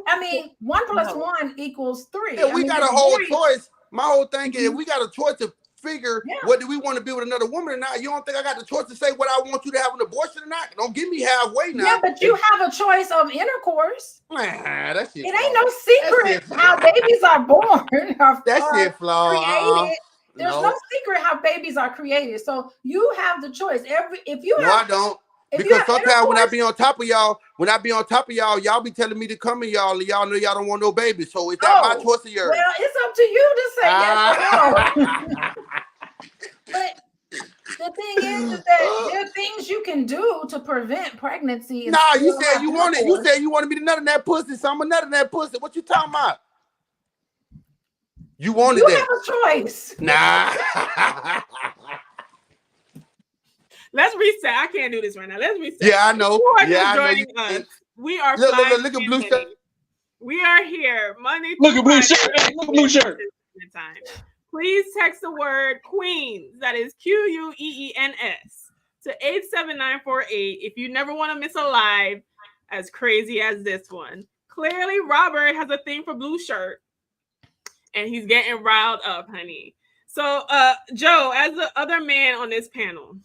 I mean, 1 + 1 = 3. Yeah, we got a whole choice. My whole thing is we got a choice to figure whether we want to be with another woman or not. You don't think I got the choice to say what I want you to have an abortion or not? Don't give me halfway now. Yeah, but you have a choice of intercourse. Man, that shit. It ain't no secret how babies are born. That shit flawed. There's no secret how babies are created. So you have the choice. I don't. Because sometimes when I be on top of y'all, y'all be telling me to come in y'all, and y'all know y'all don't want no baby. So is that my choice or yours? Well, it's up to you to say yes or no. But the thing is that there are things you can do to prevent pregnancy. Nah, you said you wanted. You said you wanted me to nut in that pussy, so I'm a nut in that pussy. What you talking about? You wanted that. You have a choice. Nah. Let's reset. I can't do this right now. Let's reset. Yeah, I know. Yeah, joining us. We are look at blue shirt. We are here Monday. Look at blue shirt. Look at blue shirt. Please text the word Queens. That is QUEENS to 87948 if you never want to miss a live as crazy as this one. Clearly, Robert has a thing for blue shirt, and he's getting riled up, honey. So, Joe, as the other man on this panel.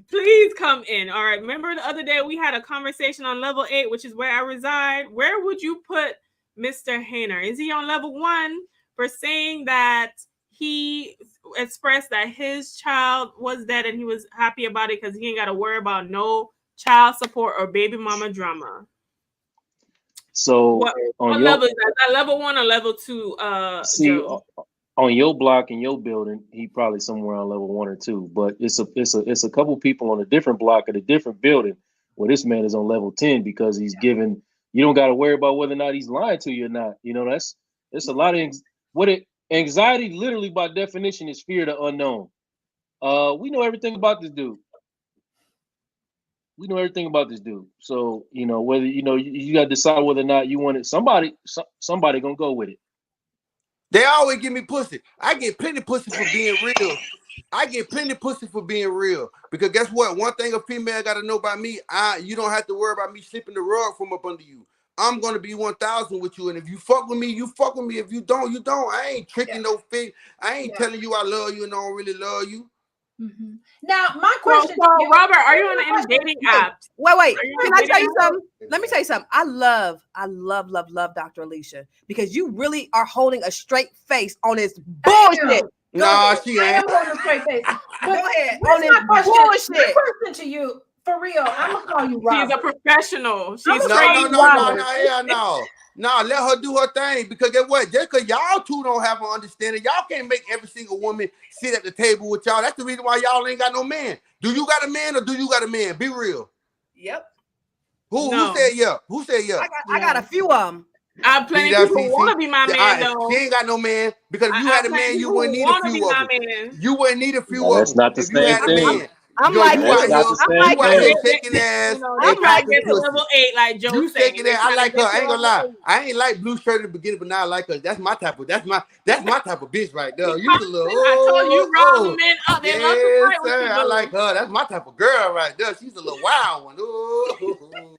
Please come in. All right. Remember the other day we had a conversation on level 8, which is where I reside. Where would you put Mr. Hayner? Is he on level 1 for saying that he expressed that his child was dead and he was happy about it because he ain't got to worry about no child support or baby mama drama? So what level is that? Is that level 1 or level 2? See, on your block in your building, he probably somewhere on level 1 or 2. But it's a couple people on a different block at a different building where this man is on level 10 because he's given. You don't got to worry about whether or not he's lying to you or not. You know, that's a lot of anxiety. Literally, by definition, is fear of the unknown. We know everything about this dude. So you know whether you got to decide whether or not you want it. Somebody gonna go with it. They always give me pussy. I get plenty of pussy for being real. Because guess what? One thing a female got to know about me, you don't have to worry about me slipping the rug from up under you. I'm going to be 1,000 with you. And if you fuck with me, you fuck with me. If you don't, you don't. I ain't tricking no fig. I ain't telling you I love you and I don't really love you. Mm-hmm. Now, my question, Robert, are you on any dating apps? Wait. Can I tell you something? Let me tell you something. I love Dr. Alicia because you really are holding a straight face on this bullshit. Nah, she ain't. I am holding a straight face. Go ahead. On this bullshit. My bullshit. question to you, for real, I'm gonna call you Robert. She's a professional. She's No, let her do her thing. Because guess what? Just because y'all two don't have an understanding, y'all can't make every single woman sit at the table with y'all. That's the reason why y'all ain't got no man. Do you got a man or do you got a man? Be real. Yep. Who said yeah? Who said yeah? I got a few of them. I have plenty of people want to be my man, though. She ain't got no man. Because if you had a man, you wouldn't need a few of them. You wouldn't need a few of them. That's not the same thing. I'm Yo, like, you That's out not here, the you same out here thing. shaking ass They and trying to popping get to pussy. level 8, like Joe You said. shaking that? I like her. I ain't gonna lie. I ain't like blue shirt in the beginning, but now I like her. That's my type of type of bitch right there. You the little I told you, rile them men up. They love to yes, fight with sir. you. I like her. That's my type of girl right there. She's a little wild one. Ooh.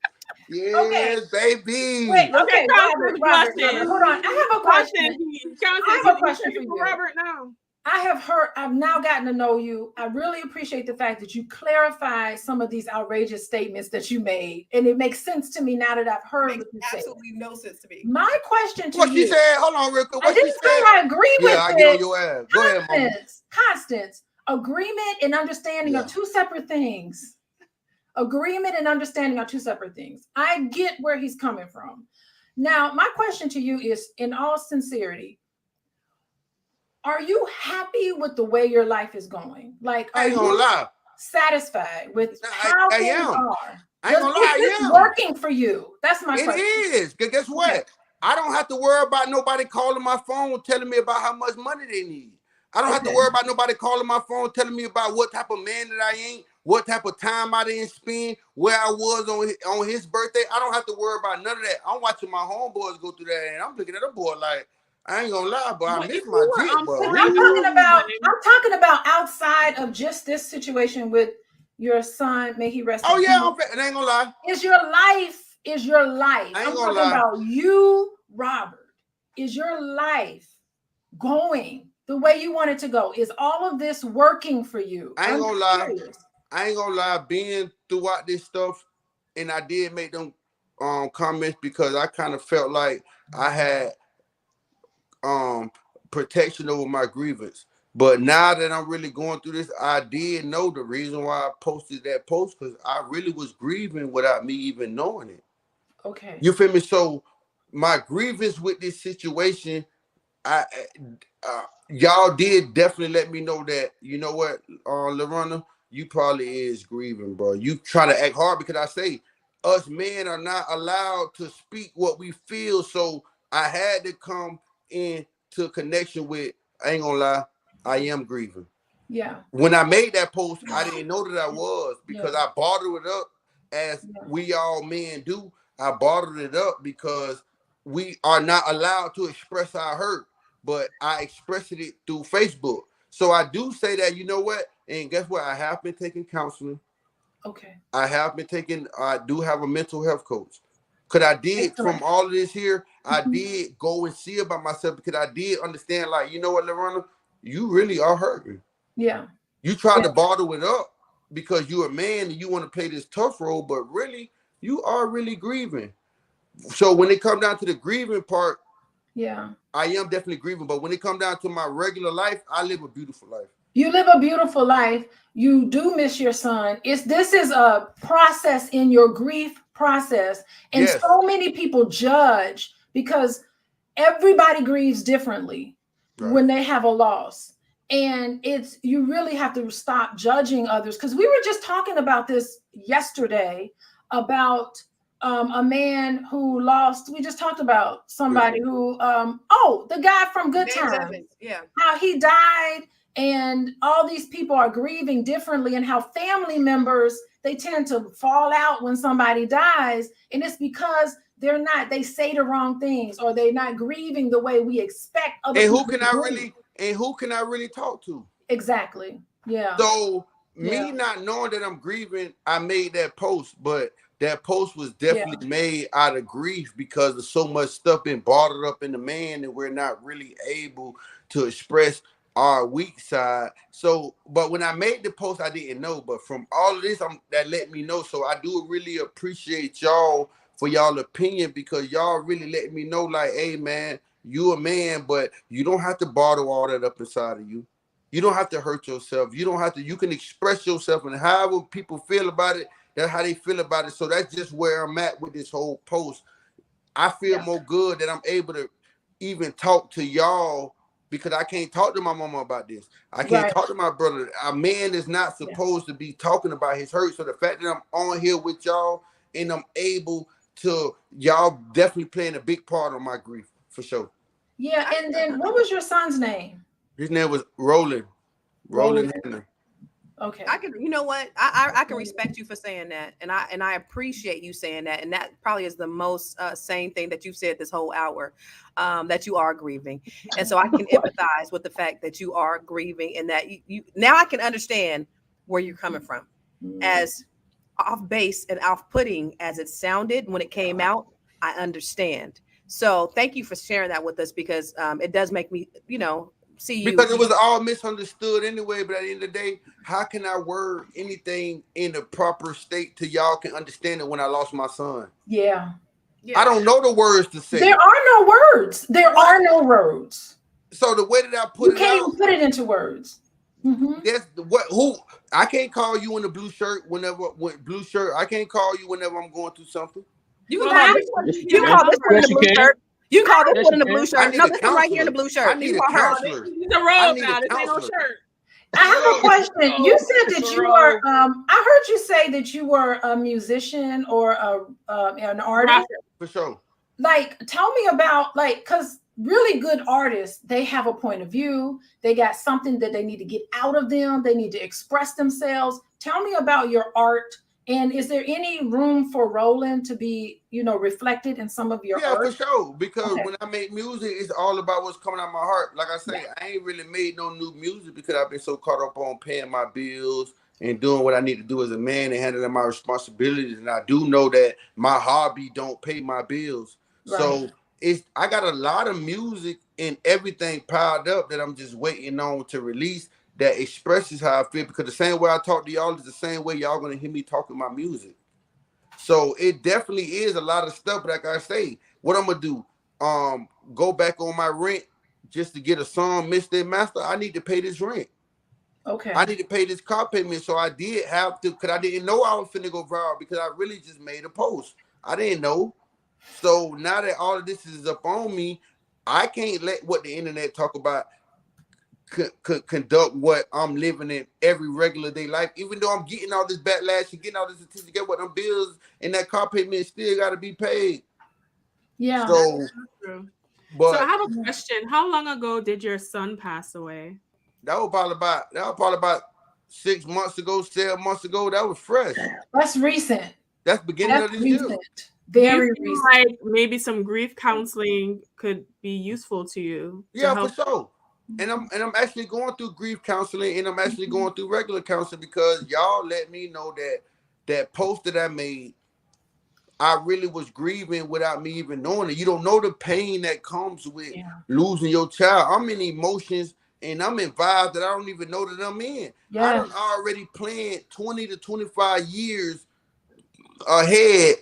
Yes, baby. Wait, Look okay, at Robert, Constance Robert, blushing. hold on. I have a question. Constance, I have a you question checking for for you. Robert now. I've now gotten to know you. I really appreciate the fact that you clarify some of these outrageous statements that you made. And it makes sense to me now that I've heard Makes what you said. absolutely no sense to me. My question to What you. she said? Hold on, real quick. I What she didn't say said? I agree with Yeah, I it. get on your ass. Go ahead, mama. Constance, agreement and understanding are two separate things. Agreement and understanding are two separate things. I get where he's coming from. Now, my question to you is, in all sincerity, are you happy with the way your life is going? Like, I are ain't gonna you lie. satisfied with how I things am. are? I ain't gonna lie, Is this I am. working for you? That's my question. It is. Guess what? Okay. I don't have to worry about nobody calling my phone telling me about how much money they need. I don't have to worry about nobody calling my phone telling me about what type of man that I ain't, what type of time I didn't spend, where I was on his birthday. I don't have to worry about none of that. I'm watching my homeboys go through that, and I'm looking at a boy like, I ain't gonna lie, but I miss my dick, bro. I'm talking about outside of just this situation with your son. May he rest. Oh yeah, I ain't gonna lie. Is your life? I ain't I'm gonna talking lie. about you, Robert. Is your life going the way you want it to go? Is all of this working for you? I ain't gonna lie. I ain't gonna lie. Being throughout this stuff, and I did make them comments because I kind of felt like I had protection over my grievance. But now that I'm really going through this, I did know the reason why I posted that post, because I really was grieving without me even knowing it. Okay. You feel me? So my grievance with this situation, y'all did definitely let me know that, you know what, LaRonna, you probably is grieving, bro. You trying to act hard because I say us men are not allowed to speak what we feel. So I had to come into connection with, I ain't gonna lie, I am grieving. Yeah. When I made that post, I didn't know that I was, because I bottled it up as we all men do. I bottled it up because we are not allowed to express our hurt, but I expressed it through Facebook. So I do say that, you know what? And guess what? I have been taking counseling. Okay. I do have a mental health coach. Because I did, from all of this here, I did go and see about myself, because I did understand, like, you know what, LaRonna? You really are hurting. Yeah. You try to bottle it up because you're a man and you want to play this tough role, but really, you are really grieving. So when it comes down to the grieving part, I am definitely grieving. But when it comes down to my regular life, I live a beautiful life. You live a beautiful life. You do miss your son. This is a process in your grief process. And so many people judge, because everybody grieves differently when they have a loss. And you really have to stop judging others, because we were just talking about this yesterday about a man who lost. We just talked about somebody who the guy from Good Times. How he died, and all these people are grieving differently, and how family members, they tend to fall out when somebody dies, and it's because they say the wrong things, or they're not grieving the way we expect other people. Who can I really talk to? Exactly. Yeah. So me not knowing that I'm grieving, I made that post, but that post was definitely made out of grief because of so much stuff being bottled up in the man, and we're not really able to express our weak side. So, but when I made the post, I didn't know. But from all of this, that let me know. So I do really appreciate y'all for y'all opinion, because y'all really let me know, like, hey man, you a man, but you don't have to bottle all that up inside of you. You don't have to hurt yourself. You don't have to. You can express yourself, and however people feel about it, that's how they feel about it. So that's just where I'm at with this whole post. I feel more good that I'm able to even talk to y'all, because I can't talk to my mama about this. I can't talk to my brother. A man is not supposed to be talking about his hurt. So the fact that I'm on here with y'all and I'm able to, y'all definitely playing a big part of my grief, for sure. Yeah, and then what was your son's name? His name was Roland. Roland Henry. Okay. I can, you know what? I can respect you for saying that, and I appreciate you saying that, and that probably is the most sane thing that you've said this whole hour, that you are grieving, and so I can empathize with the fact that you are grieving, and that you now I can understand where you're coming from, as off base and off putting as it sounded when it came out. I understand. So thank you for sharing that with us, because it does make me, see you. Because it was all misunderstood anyway. But at the end of the day, how can I word anything in the proper state till y'all can understand it when I lost my son? Yeah. I don't know the words to say. There are no words. There are no words. So the way that I put You it can't out, even put it into words. that's who I can't call you in the blue shirt blue shirt. I can't call you whenever I'm going through something. You can call this one. You can call this one in the blue shirt. You can call this one in the blue shirt. No, this one right here in the blue shirt. I need a counselor. He's a robe now. This ain't no shirt. I have a question. You said that you were. I heard you say that you were a musician or an artist. For sure. Like, tell me about, like, because really good artists, they have a point of view. They got something that they need to get out of them. They need to express themselves. Tell me about your art. And is there any room for Roland to be, reflected in some of your art? Yeah, for sure. Because when I make music, it's all about what's coming out of my heart. Like I say, I ain't really made no new music because I've been so caught up on paying my bills and doing what I need to do as a man and handling my responsibilities. And I do know that my hobby don't pay my bills. Right. So I got a lot of music and everything piled up that I'm just waiting on to release, that expresses how I feel, because the same way I talk to y'all is the same way y'all gonna hear me talking my music. So it definitely is a lot of stuff. But like I say, what I'm gonna do, go back on my rent just to get a song mixed and master. I need to pay this rent. Okay. I need to pay this car payment. So I did have to, because I didn't know I was finna go viral, because I really just made a post. I didn't know. So now that all of this is up on me, I can't let what the internet talk about conduct what I'm living in every regular day life. Even though I'm getting all this backlash and getting all this attention, get what them bills and that car payment still got to be paid. Yeah. So, so I have a question. How long ago did your son pass away? That was probably about 6 months ago, 7 months ago. That was fresh. That's recent. That's beginning of this year. Very recent. Like maybe some grief counseling could be useful to you. Yeah, for sure. And I'm actually going through grief counseling, and I'm actually going through regular counseling, because y'all let me know that post that I made, I really was grieving without me even knowing it. You don't know the pain that comes with losing your child. I'm in emotions and I'm in vibes that I don't even know that I'm in. Yeah. I done already planned 20 to 25 years ahead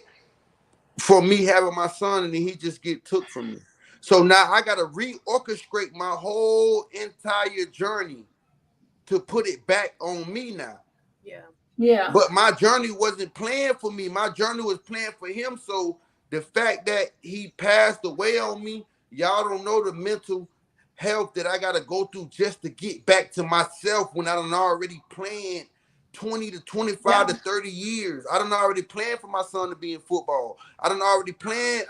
for me having my son, and then he just get took from me. So now I got to reorchestrate my whole entire journey to put it back on me now. Yeah. Yeah. But my journey wasn't planned for me. My journey was planned for him. So the fact that he passed away on me, y'all don't know the mental health that I got to go through just to get back to myself, when I done already planned 20 to 25 to 30 years. I done already planned for my son to be in football. I done already planned.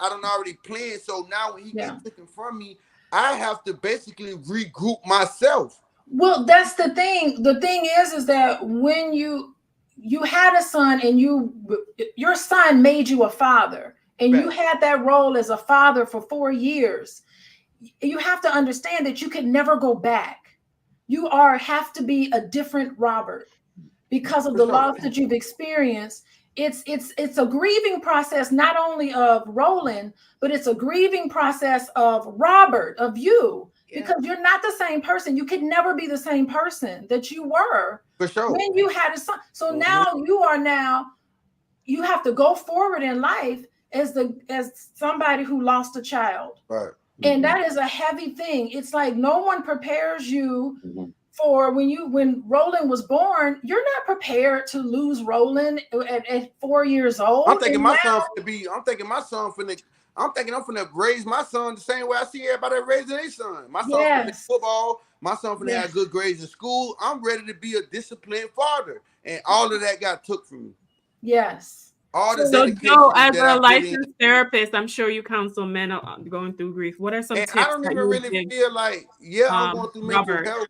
So now when he gets taken from me, I have to basically regroup myself. Well, that's the thing. The thing is that when you had a son, and your son made you a father, and you had that role as a father for 4 years, you have to understand that you can never go back. You have to be a different Robert. Because of the loss that you've experienced. It's a grieving process, not only of Roland, but it's a grieving process of Robert, of you, because you're not the same person. You could never be the same person that you were when you had a son. So now you have to go forward in life as somebody who lost a child. Right. And that is a heavy thing. It's like no one prepares you for when Roland was born. You're not prepared to lose Roland at 4 years old. I'm thinking I'm finna raise my son the same way I see everybody raising their son. My son finna play football. My son finna have good grades in school. I'm ready to be a disciplined father, and all of that got took from me. Yes. So Joe, as a licensed therapist, I'm sure you counsel men going through grief. What are some tips? I don't even really feel like, I'm going through mental health.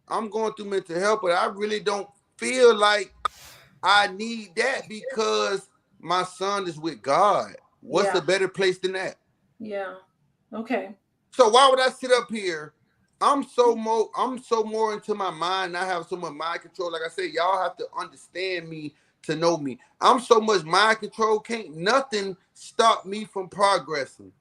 I'm going through mental health, but I really don't feel like I need that because my son is with God. What's Yeah. a better place than that? Yeah. Okay. So why would I sit up here? I'm so more into my mind. I have so much mind control. Like I said, y'all have to understand me to know me. I'm so much mind control. Can't nothing stop me from progressing.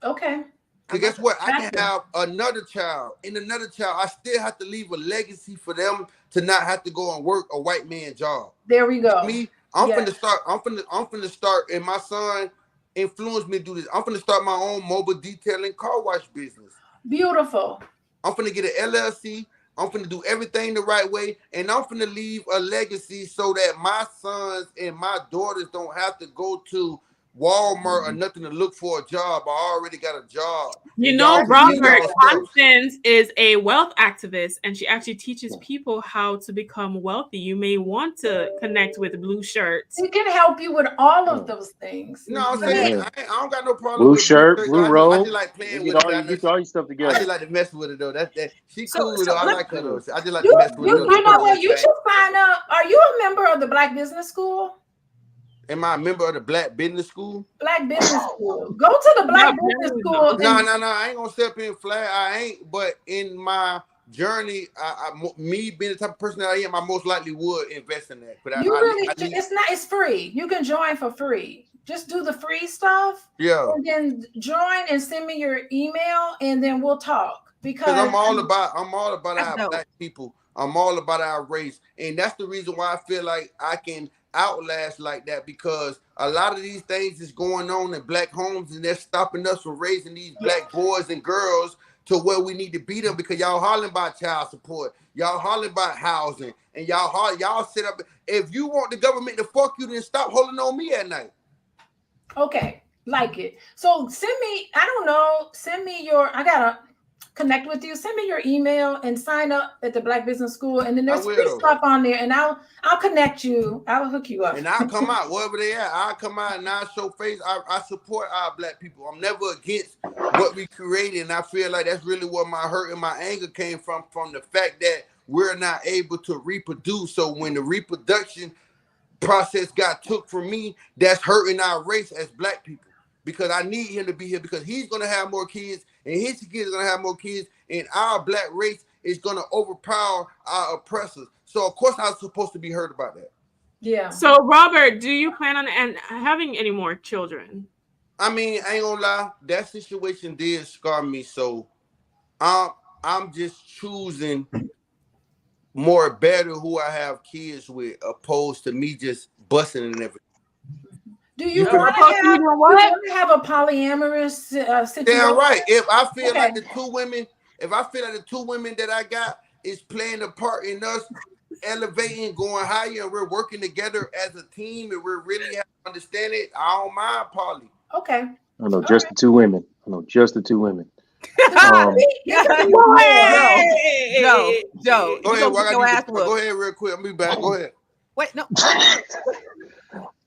Okay. Because guess what? I can Gotcha. have another child. And another child, I still have to leave a legacy for them to not have to go and work a white man job. There we go. Me, I'm Yes. finna start, and my son influenced me to do this. I'm finna start my own mobile detailing car wash business. Beautiful. I'm finna get an LLC. I'm finna do everything the right way, and I'm finna leave a legacy so that my sons and my daughters don't have to go to Walmart or nothing to look for a job. I already got a job. You And know, y'all can get Robert, y'all stuff. Constance is a wealth activist, and she actually teaches people how to become wealthy. You may want to connect with Blue Shirts. It can help you with all of those things. No, I'm I saying mean, I don't got no problem Blue with shirt, Blue blue Shirt. I robe. just like playing You with get it. all your stuff I together. just like to mess with it though. She So- cool so though. I let- like her though. I just like you to mess with it. you know what? You should sign up. Are you a member of the Black Business School? Am I a member of the Black Business School? Black Business School. Go to the Black No, Business no, School. No, and- I ain't gonna step in flat. I ain't. But in my journey, me being the type of person that I am, I most likely would invest in that. But it's free. You can join for free. Just do the free stuff. Yeah. And then join and send me your email, and then we'll talk. Because I'm all about our dope. Black people. I'm all about our race, and that's the reason why I feel like I can outlast like that, because a lot of these things is going on in Black homes, and they're stopping us from raising these Black boys and girls to where we need to be them, because y'all hollering about child support, y'all hollering about housing, and y'all sit up. If you want the government to fuck you, then stop holding on me at night. Okay, like it. So send me, I gotta connect with you. Send me your email and sign up at the Black Business School. And then there's free stuff on there, and I'll connect you. I'll hook you up. And I'll come out wherever they at. I'll come out and I'll show face. I support our Black people. I'm never against what we created. And I feel like that's really where my hurt and my anger came from the fact that we're not able to reproduce. So when the reproduction process got took from me, that's hurting our race as Black people, because I need him to be here, because he's going to have more kids and his kids are going to have more kids, and our Black race is going to overpower our oppressors. So of course I'm supposed to be heard about that. Yeah. So Robert, do you plan on having any more children? I mean, I ain't gonna lie, that situation did scar me. So I'm just choosing better who I have kids with, opposed to me just busting and everything. Do you want to have a polyamorous situation? Damn right. If I feel like the two women that I got is playing a part in us elevating, going higher, and we're working together as a team, and we're really have to understand it, I don't mind poly. Okay. I know just the two women. Joe, go ahead real quick. I'll be back. Go ahead. Wait, no.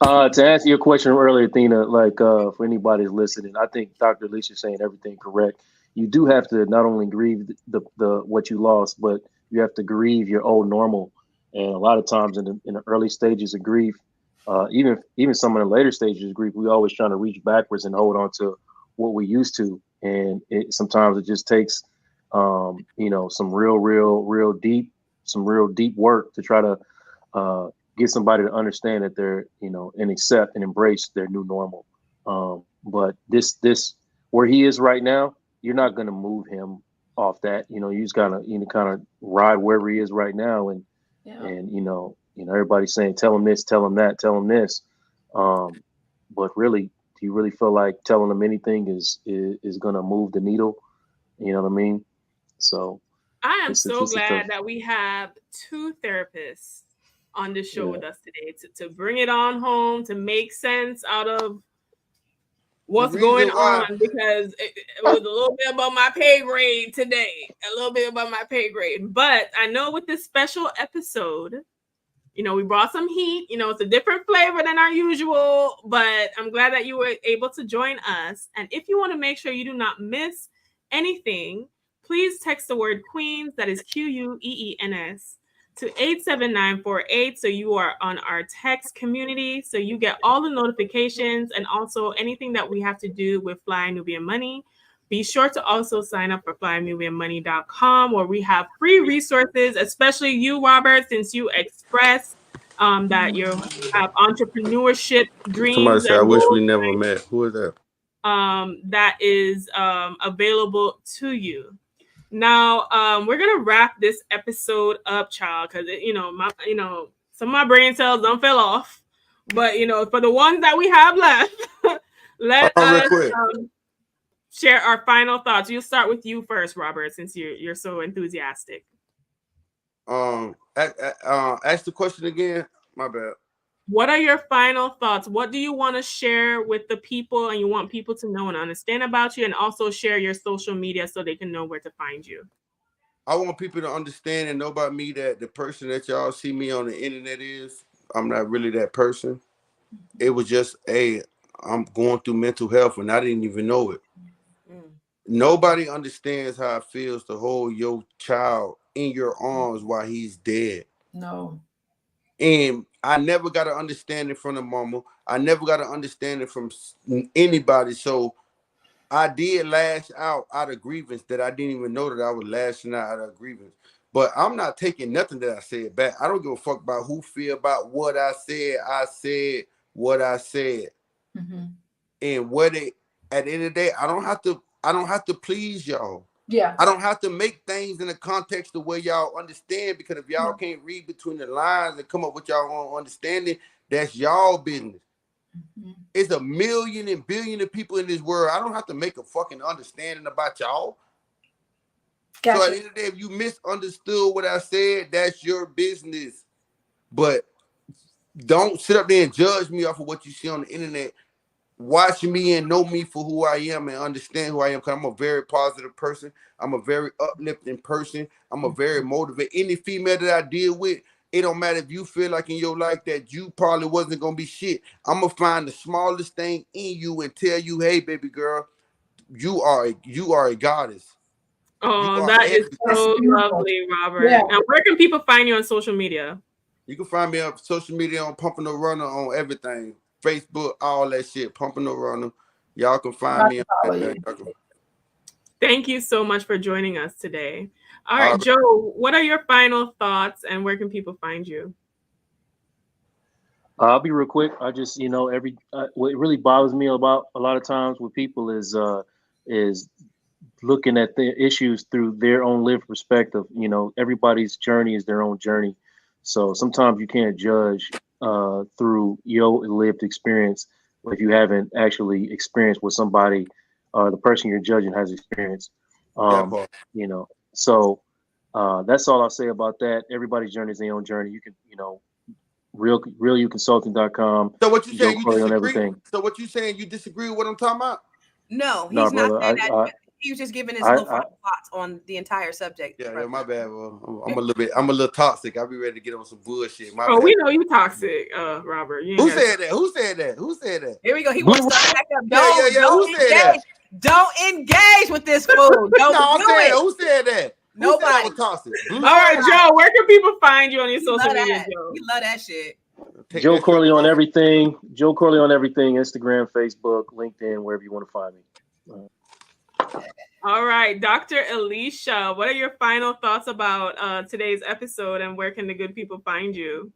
To answer your question earlier, Athena, like for anybody who's listening, I think Dr. Alicia's saying everything correct. You do have to not only grieve the what you lost, but you have to grieve your old normal. And a lot of times in the early stages of grief, even some in the later stages of grief, we always trying to reach backwards and hold on to what we used to. And sometimes it just takes some real deep work to try to get somebody to understand that they're, and accept and embrace their new normal. But this where he is right now, you're not going to move him off that. You just gotta kind of ride wherever he is right now, and everybody's saying tell him this, tell him that, tell him this. But really, do you really feel like telling him anything is going to move the needle? You know what I mean? So I am so glad that we have two therapists on this show with us today to bring it on home, to make sense out of what's going on, because it was a little bit above my pay grade today, but I know with this special episode, we brought some heat. It's a different flavor than our usual, but I'm glad that you were able to join us. And if you want to make sure you do not miss anything, please text the word Queens, that is QUEENS, to 87948 so you are on our text community, so you get all the notifications and also anything that we have to do with Fly Nubian Money. Be sure to also sign up for flynubianmoney.com, where we have free resources, especially you, Robert, since you expressed that you have entrepreneurship dreams. Somebody said, I and wish goals, we never met. Who is that? that is available to you. Now, we're gonna wrap this episode up, child, because some of my brain cells don't fell off, but for the ones that we have left, let us share our final thoughts. We'll start with you first, Robert, since you're so enthusiastic. Ask the question again. My bad. What are your final thoughts? What do you want to share with the people, and you want people to know and understand about you, and also share your social media so they can know where to find you? I want people to understand and know about me that the person that y'all see me on the internet I'm not really that person. It was just, I'm going through mental health and I didn't even know it. Nobody understands how it feels to hold your child in your arms while he's dead. No. And I never got an understanding from the mama. I never got an understanding from anybody. So I did lash out of grievance that I didn't even know that I was lashing out of grievance. But I'm not taking nothing that I said back. I don't give a fuck about who feel about what I said. I said what I said. Mm-hmm. And at the end of the day, I don't have to please y'all. Yeah. I don't have to make things in the context of where y'all understand, because if y'all can't read between the lines and come up with y'all own understanding, that's y'all business. Mm-hmm. It's a million and billion of people in this world. I don't have to make a fucking understanding about y'all. Gotcha. So at the end of the day, if you misunderstood what I said, that's your business. But don't sit up there and judge me off of what you see on the internet. Watch me and know me for who I am and understand who I am, because I'm a very positive person. I'm a very uplifting person. I'm a very motivated. Any female that I deal with, it don't matter if you feel like in your life that you probably wasn't going to be shit. I'm going to find the smallest thing in you and tell you, hey, baby girl, you are a goddess. Oh, that is so lovely, Robert. Yeah. And where can people find you on social media? You can find me on social media on Pumping the Runner, on everything. Facebook, all that shit, Pumping the Runner. Y'all can find me on Thank you so much for joining us today. All right, Joe, what are your final thoughts and where can people find you? I'll be real quick. I just, what really bothers me about a lot of times with people is looking at the issues through their own lived perspective. Everybody's journey is their own journey. So sometimes you can't judge through your lived experience if you haven't actually experienced what somebody the person you're judging has experienced. So that's all I'll say about that. Everybody's journey is their own journey. You can, realuconsulting.com. So what you saying? You disagree? On everything. So what you saying? You disagree with what I'm talking about? No, he's not saying that. He was just giving his little thoughts on the entire subject. Yeah, my bad. Well, I'm a little toxic. I'll be ready to get on some bullshit. My bad. We know you toxic, Robert. Who said that? Who said that? Here we go. He wants to back up. Who said that? Don't engage with this fool. Who said that? Nobody. Toxic. All right, Joe. Where can people find you on your social media, Joe? You love that shit. Joe Corley on everything. Joe Corley on everything. Instagram, Facebook, LinkedIn, wherever you want to find me. All right, Dr. Alicia, what are your final thoughts about today's episode and where can the good people find you?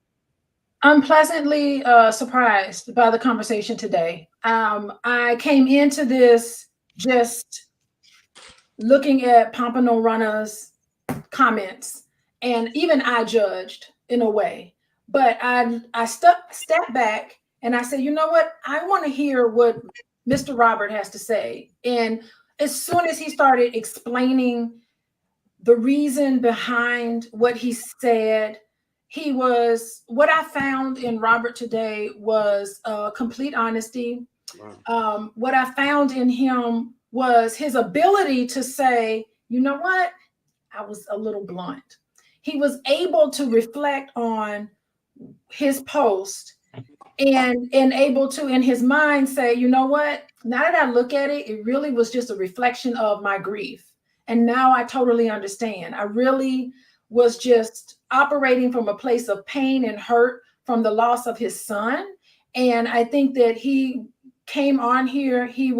I'm pleasantly surprised by the conversation today. I came into this just looking at Pompano Runner's comments, and even I judged in a way. But I stepped back and I said, you know what? I want to hear what Mr. Robert has to say. And as soon as he started explaining the reason behind what he said, what I found in Robert today was complete honesty. Wow. What I found in him was his ability to say, you know what? I was a little blunt. He was able to reflect on his post and able to, in his mind, say, you know what? Now that I look at it, it really was just a reflection of my grief. And now I totally understand. I really was just operating from a place of pain and hurt from the loss of his son. And I think that he came on here, he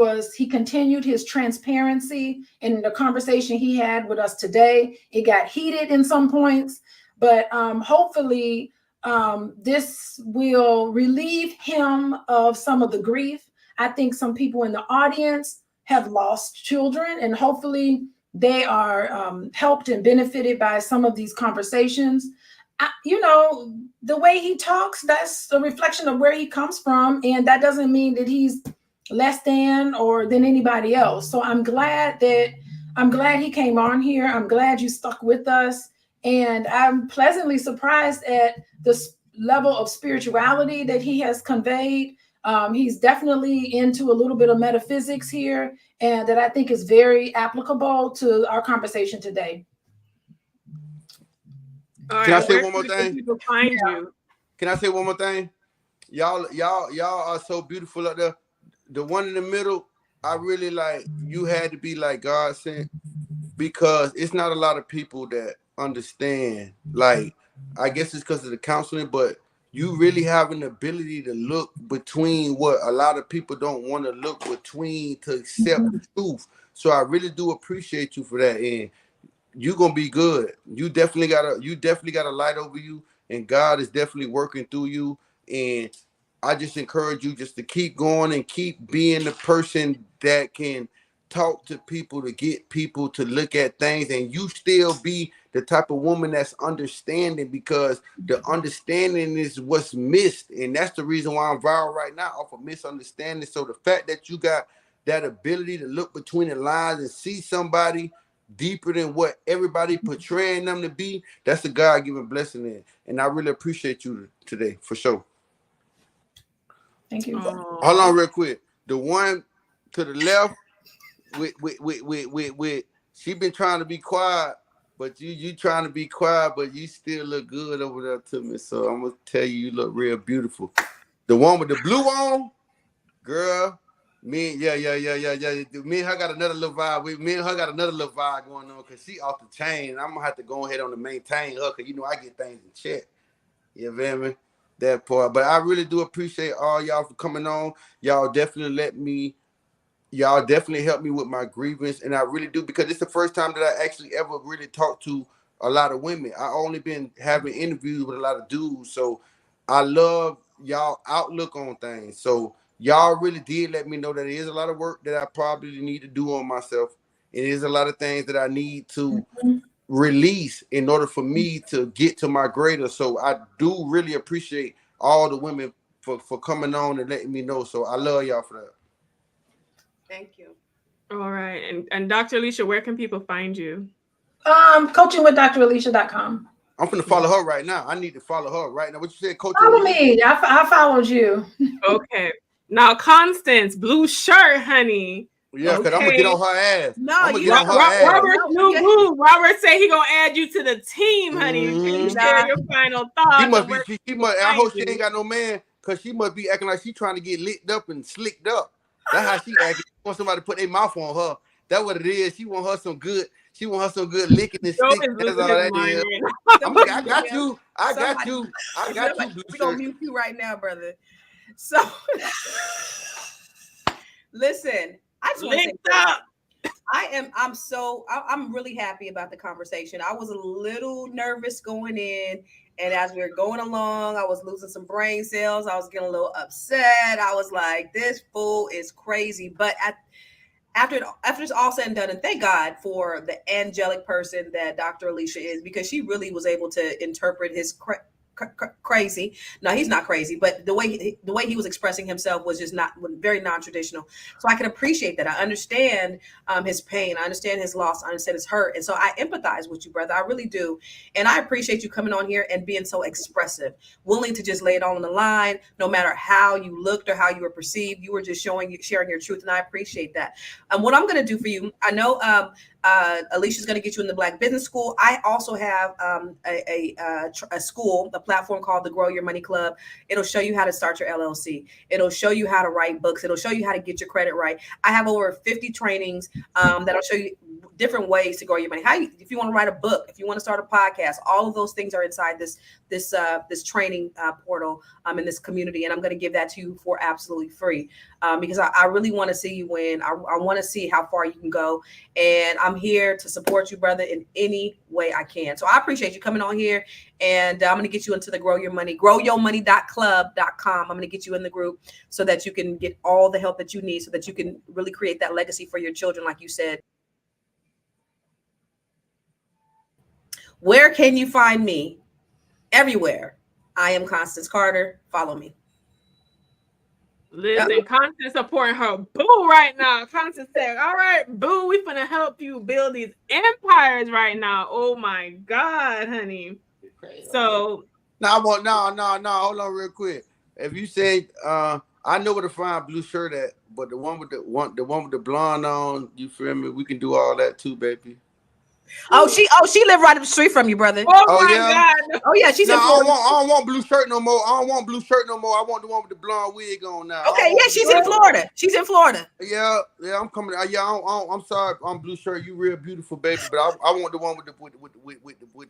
continued his transparency in the conversation he had with us today. It got heated in some points, but hopefully this will relieve him of some of the grief. I think some people in the audience have lost children, and hopefully they are helped and benefited by some of these conversations. The way he talks, that's a reflection of where he comes from. And that doesn't mean that he's less than or than anybody else. So I'm glad he came on here. I'm glad you stuck with us. And I'm pleasantly surprised at the level of spirituality that he has conveyed. He's definitely into a little bit of metaphysics here, and that I think is very applicable to our conversation today. All Can right, I say where one more can thing? people find you? Can I say one more thing? Y'all are so beautiful up there. The one in the middle, I really like. You had to be like God sent, because it's not a lot of people that understand. Like, I guess it's because of the counseling, but you really have an ability to look between what a lot of people don't want to look between to accept the truth. So I really do appreciate you for that. And you're gonna be good. You definitely got a light over you, and God is definitely working through you. And I just encourage you just to keep going and keep being the person that can talk to people, to get people to look at things, and you still be the type of woman that's understanding, because the understanding is what's missed. And that's the reason why I'm viral right now, off of misunderstanding. So the fact that you got that ability to look between the lines and see somebody deeper than what everybody portraying them to be, that's a God-given blessing. And I really appreciate you today, for sure. Thank you. Aww. Hold on real quick. The one to the left with she been trying to be quiet, but you trying to be quiet, but you still look good over there to me. So I'm gonna tell you look real beautiful. The one with the blue on, girl. Me and her got another little vibe. Me and her got another little vibe going on, because she off the chain. I'm gonna have to go ahead on to maintain her, because I get things in check. You feel me? That part. But I really do appreciate all y'all for coming on. Y'all definitely helped me with my grievance, and I really do, because it's the first time that I actually ever really talked to a lot of women. I only been having interviews with a lot of dudes, so I love y'all outlook on things. So y'all really did let me know that it is a lot of work that I probably need to do on myself. It is a lot of things that I need to release in order for me to get to my greater. So I do really appreciate all the women for coming on and letting me know. So I love y'all for that. Thank you. All right. And Dr. Alicia, where can people find you? Coachingwithdralicia.com. I'm finna follow her right now. I need to follow her right now. What you said, Coach? Follow me. I followed you. Okay. Now, Constance, blue shirt, honey. Yeah, because I'm gonna get on her ass. No, you get on her ass. Robert's new move. Robert said he gonna add you to the team, honey. Can you share your final thoughts? I hope she ain't got no man, because she must be acting like she trying to get licked up and slicked up. That's how she acting. She want somebody to put their mouth on her. That's what it is. She want her some good licking and sticking. That's all that is. I got you. We're gonna mute you right now, brother. So listen, I just want to say I'm really happy about the conversation. I was a little nervous going in, and as we were going along, I was losing some brain cells. I was getting a little upset. I was like, this fool is crazy. But after it's all said and done, and thank God for the angelic person that Dr. Alicia is, because she really was able to interpret his crazy. No, he's not crazy, but the way he was expressing himself was just very non-traditional. So I can appreciate that. I understand his pain. I understand his loss. I understand his hurt. And so I empathize with you, brother. I really do. And I appreciate you coming on here and being so expressive, willing to just lay it all on the line, no matter how you looked or how you were perceived. You were just sharing your truth. And I appreciate that. What I'm going to do for you, I know Alicia's going to get you in the Black Business School. I also have a school, a platform called the Grow Your Money Club. It'll show you how to start your LLC. It'll show you how to write books. It'll show you how to get your credit right. I have over 50 trainings that'll show you different ways to grow your money. If you want to write a book, if you want to start a podcast, all of those things are inside this training portal in this community, and I'm going to give that to you for absolutely free because I really want to see you win. I want to see how far you can go, and I'm here to support you, brother, in any way I can. So I appreciate you coming on here, and I'm going to get you into the growyourmoney.club.com. I'm going to get you in the group so that you can get all the help that you need so that you can really create that legacy for your children, like you said. Where can you find me? Everywhere. I am Constance Carter. Follow me. Listen, Constance supporting her boo right now. Constance said, all right, boo, we finna help you build these empires right now. Oh my God, honey. So no, hold on real quick. If you say I know where to find Blue Shirt at, but the one with the blonde on, you feel me? We can do all that too, baby. Oh, she lived right up the street from you, brother. Oh my God. Oh yeah, she's in Florida. I don't want Blue Shirt no more. I want the one with the blonde wig on now. Okay, yeah, she's in Florida. She's in Florida. Yeah, I'm coming. I'm sorry, I'm Blue Shirt. You real beautiful, baby, but I want the one with the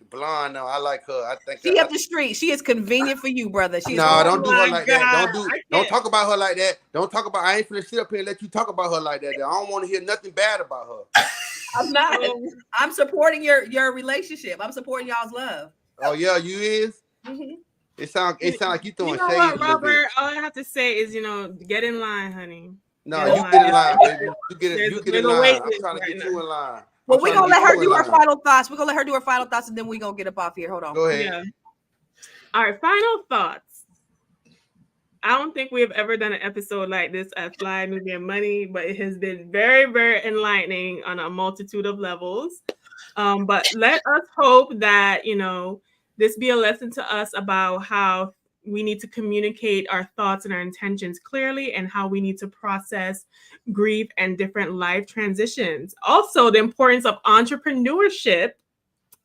blonde now. I like her. I think she up the street. She is convenient for you, brother. She's don't do her like God. that. Don't talk about her like that. Don't talk about. I ain't finna sit up here and let you talk about her like that. I don't want to hear nothing bad about her. I'm not. I'm supporting your relationship. I'm supporting y'all's love. Oh yeah, you is. Mm-hmm. It sound like you throwing shade. What, Robert? All I have to say is, get in line, honey. No, you get in line, baby. You get in line. I'm trying to get you in line. Well, we're gonna let her do her final thoughts. We're gonna let her do her final thoughts, and then we're gonna get up off here. Hold on. Go ahead. Yeah. All right, final thoughts. I don't think we have ever done an episode like this at Fly Nubian Money, but it has been very, very enlightening on a multitude of levels. But let us hope that, this be a lesson to us about how we need to communicate our thoughts and our intentions clearly and how we need to process grief and different life transitions. Also, the importance of entrepreneurship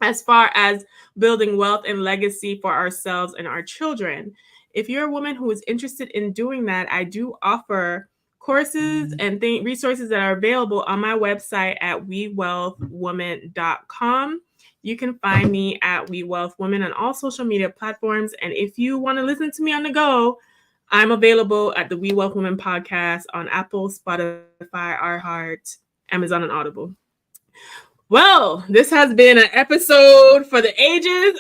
as far as building wealth and legacy for ourselves and our children. If you're a woman who is interested in doing that, I do offer courses and resources that are available on my website at wewealthwoman.com. You can find me at wewealthwoman on all social media platforms. And if you want to listen to me on the go, I'm available at the We Wealth Women podcast on Apple, Spotify, iHeart, Amazon, and Audible. Well, this has been an episode for the ages.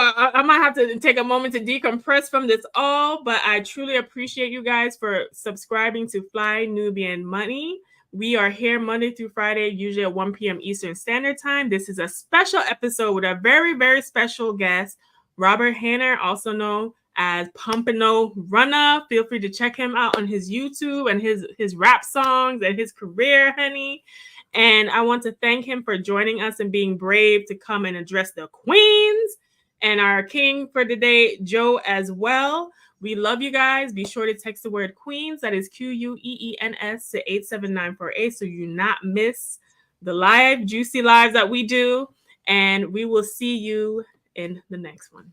I might have to take a moment to decompress from this all, but I truly appreciate you guys for subscribing to Fly Nubian Money. We are here Monday through Friday, usually at 1 p.m. Eastern Standard Time. This is a special episode with a very, very special guest, Robert Hanner, also known as Pompano Runner. Feel free to check him out on his YouTube and his rap songs and his career, honey. And I want to thank him for joining us and being brave to come and address the queens and our king for today, Joe, as well. We love you guys. Be sure to text the word queens, that is QUEENS, to 87948 so you not miss the juicy lives that we do. And we will see you in the next one.